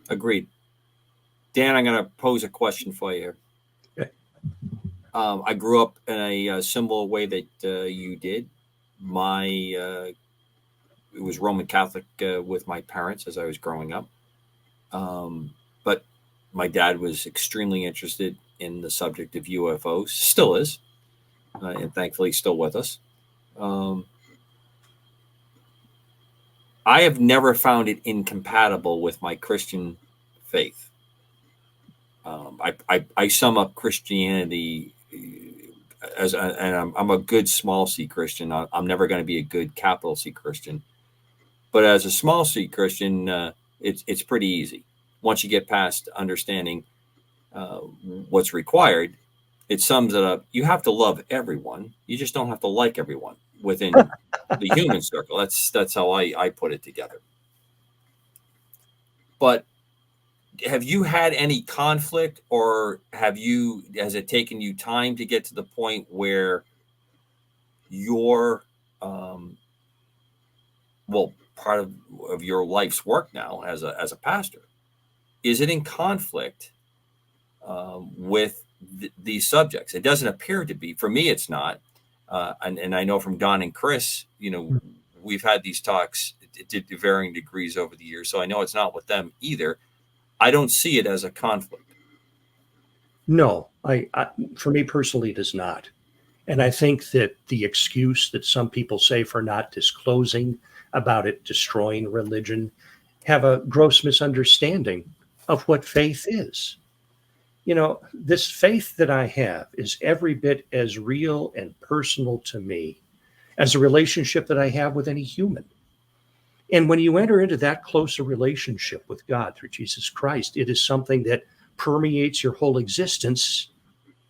Agreed. Dan, I'm going to pose a question for you. Okay. I grew up in a similar way that you did. It was Roman Catholic with my parents as I was growing up. But my dad was extremely interested in the subject of UFOs, still is, and thankfully still with us. I have never found it incompatible with my Christian faith. I sum up Christianity and I'm a good small C Christian. I'm never going to be a good capital C Christian, but as a small C Christian, it's pretty easy. Once you get past understanding what's required, it sums it up. You have to love everyone. You just don't have to like everyone within the human circle. That's how I put it together. But have you had any conflict, or has it taken you time to get to the point where your part of your life's work now as a pastor, is it in conflict with these subjects? It doesn't appear to be. For me, it's not. And I know from Don and Chris, we've had these talks to varying degrees over the years. So I know it's not with them either. I don't see it as a conflict. No, for me personally, it is not. And I think that the excuse that some people say for not disclosing about it destroying religion have a gross misunderstanding of what faith is. This faith that I have is every bit as real and personal to me as a relationship that I have with any human. And when you enter into that close a relationship with God through Jesus Christ, it is something that permeates your whole existence,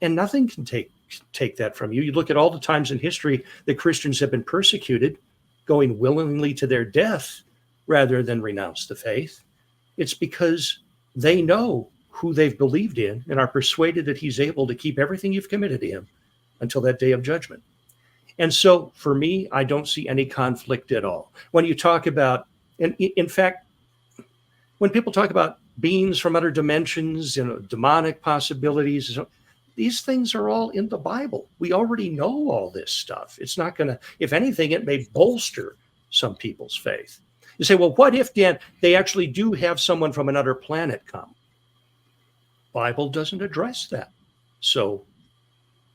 and nothing can take that from you. You look at all the times in history that Christians have been persecuted, going willingly to their death rather than renounce the faith. It's because they know who they've believed in and are persuaded that he's able to keep everything you've committed to him until that day of judgment. And so for me, I don't see any conflict at all. When you talk about, and in fact, when people talk about beings from other dimensions, demonic possibilities, these things are all in the Bible. We already know all this stuff. It's not going to, if anything, it may bolster some people's faith. You say, well, what if, Dan, they actually do have someone from another planet come? Bible doesn't address that. So,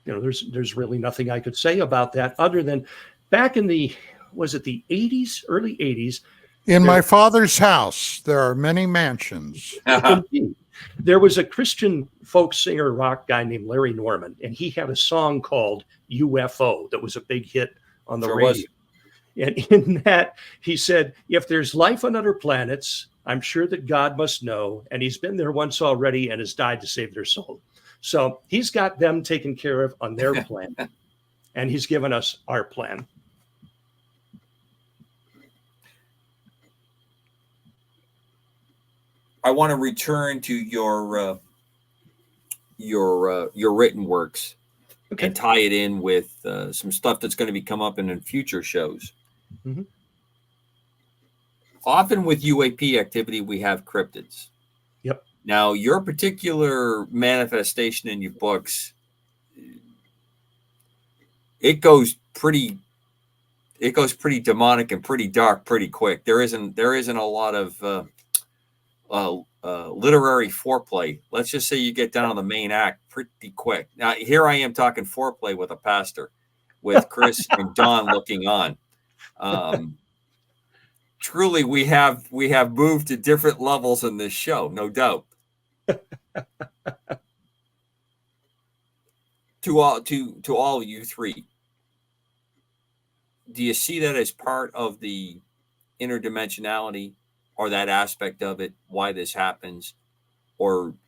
there's really nothing I could say about that other than back in the 80s, early 80s. In my father's house, there are many mansions. Indeed. There was a Christian folk singer, rock guy named Larry Norman, and he had a song called UFO that was a big hit on the radio. And in that, he said, if there's life on other planets, I'm sure that God must know, and he's been there once already and has died to save their soul. So he's got them taken care of on their plan, and he's given us our plan. I want to return to your written works, okay, and tie it in with some stuff that's going to be come up in future shows. Mm-hmm. Often with UAP activity, we have cryptids. Yep. Now, your particular manifestation in your books, it goes pretty demonic and pretty dark pretty quick. There isn't a lot of literary foreplay. Let's just say you get down on the main act pretty quick. Now, here I am talking foreplay with a pastor, with Chris and Don looking on. Truly, we have moved to different levels in this show, no doubt. To all you three, do you see that as part of the interdimensionality, or that aspect of it, why this happens?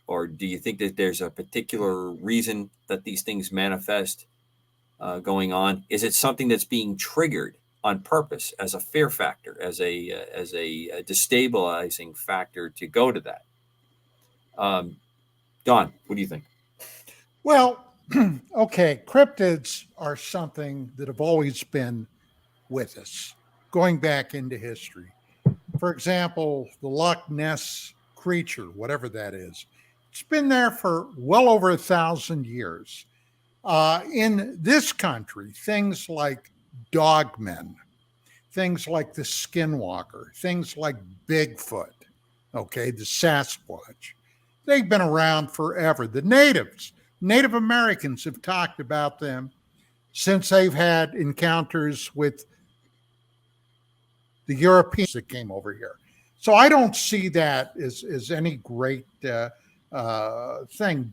or do you think that there's a particular reason that these things manifest going on? Is it something that's being triggered on purpose as a fear factor, as a destabilizing factor to go to that? Don, what do you think? Well, okay, cryptids are something that have always been with us, going back into history. For example, the Loch Ness creature, whatever that is, it's been there for well over 1,000 years. In this country, things like dogmen, things like the skinwalker, things like Bigfoot, okay, the Sasquatch, they've been around forever. The Native Americans have talked about them since they've had encounters with the Europeans that came over here. So I don't see that as any great thing.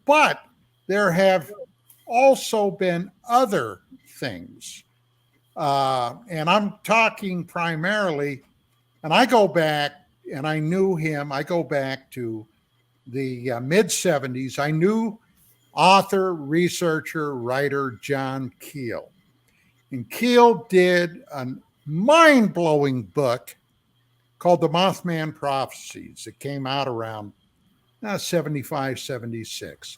But there have also been other things. And I'm talking primarily, and I go back, and I knew him, I go back to the mid 70s. I knew author, researcher, writer John Keel. And Keel did a mind-blowing book called The Mothman Prophecies. It came out around 75, 76.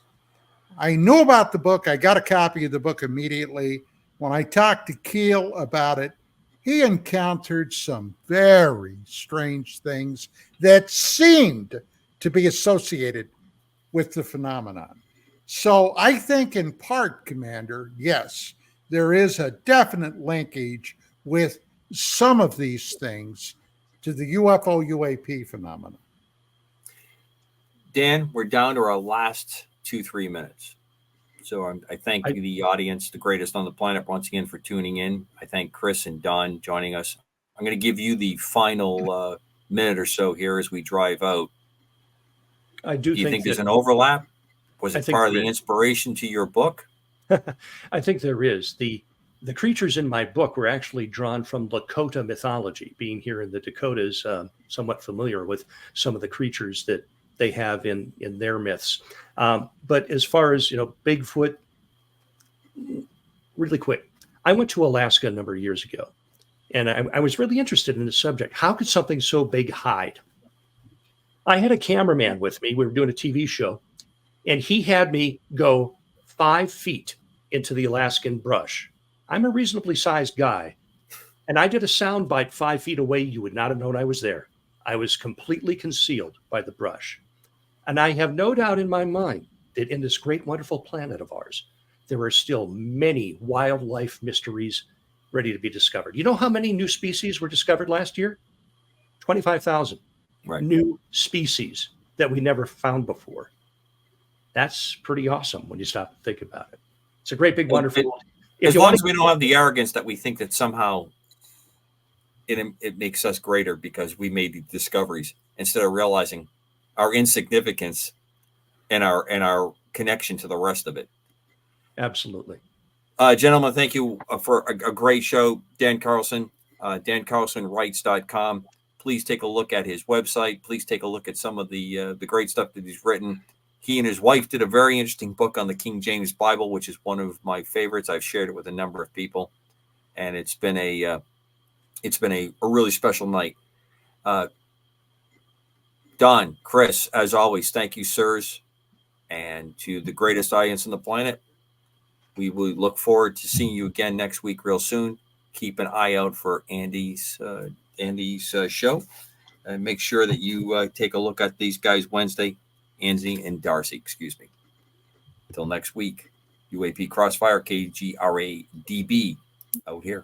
I knew about the book. I got a copy of the book immediately. When I talked to Keel about it, he encountered some very strange things that seemed to be associated with the phenomenon. So I think in part, Commander, yes, there is a definite linkage with some of these things to the UFO UAP phenomenon. Dan, we're down to our last 2-3 minutes. So I thank the audience, the greatest on the planet, once again for tuning in. I thank Chris and Don joining us. I'm going to give you the final minute or so here as we drive out. Do you think there's an overlap? Was it part of the inspiration to your book? I think there is. The creatures in my book were actually drawn from Lakota mythology. Being here in the Dakotas, somewhat familiar with some of the creatures that they have in their myths. But as far as, Bigfoot, really quick, I went to Alaska a number of years ago, and I was really interested in the subject. How could something so big hide? I had a cameraman with me. We were doing a TV show, and he had me go 5 feet into the Alaskan brush. I'm a reasonably sized guy, and I did a sound bite 5 feet away. You would not have known I was there. I was completely concealed by the brush. And I have no doubt in my mind that in this great, wonderful planet of ours, there are still many wildlife mysteries ready to be discovered. You know how many new species were discovered last year? 25,000 new species that we never found before. That's pretty awesome when you stop and think about it. It's a great, big, wonderful. As long as we don't have the arrogance that we think that somehow it makes us greater because we made the discoveries, instead of realizing our insignificance and our connection to the rest of it. Absolutely. Gentlemen, thank you for a great show. Dan Carlson, DanCarlsonWrites.com. Please take a look at his website. Please take a look at some of the great stuff that he's written. He and his wife did a very interesting book on the King James Bible, which is one of my favorites. I've shared it with a number of people, and it's been a really special night. Don, Chris, as always, thank you, sirs, and to the greatest audience on the planet. We will look forward to seeing you again next week, real soon. Keep an eye out for Andy's show, and make sure that you take a look at these guys Wednesday. Andy and Darcy, excuse me. Until next week, UAP Crossfire, KGRA DB out here.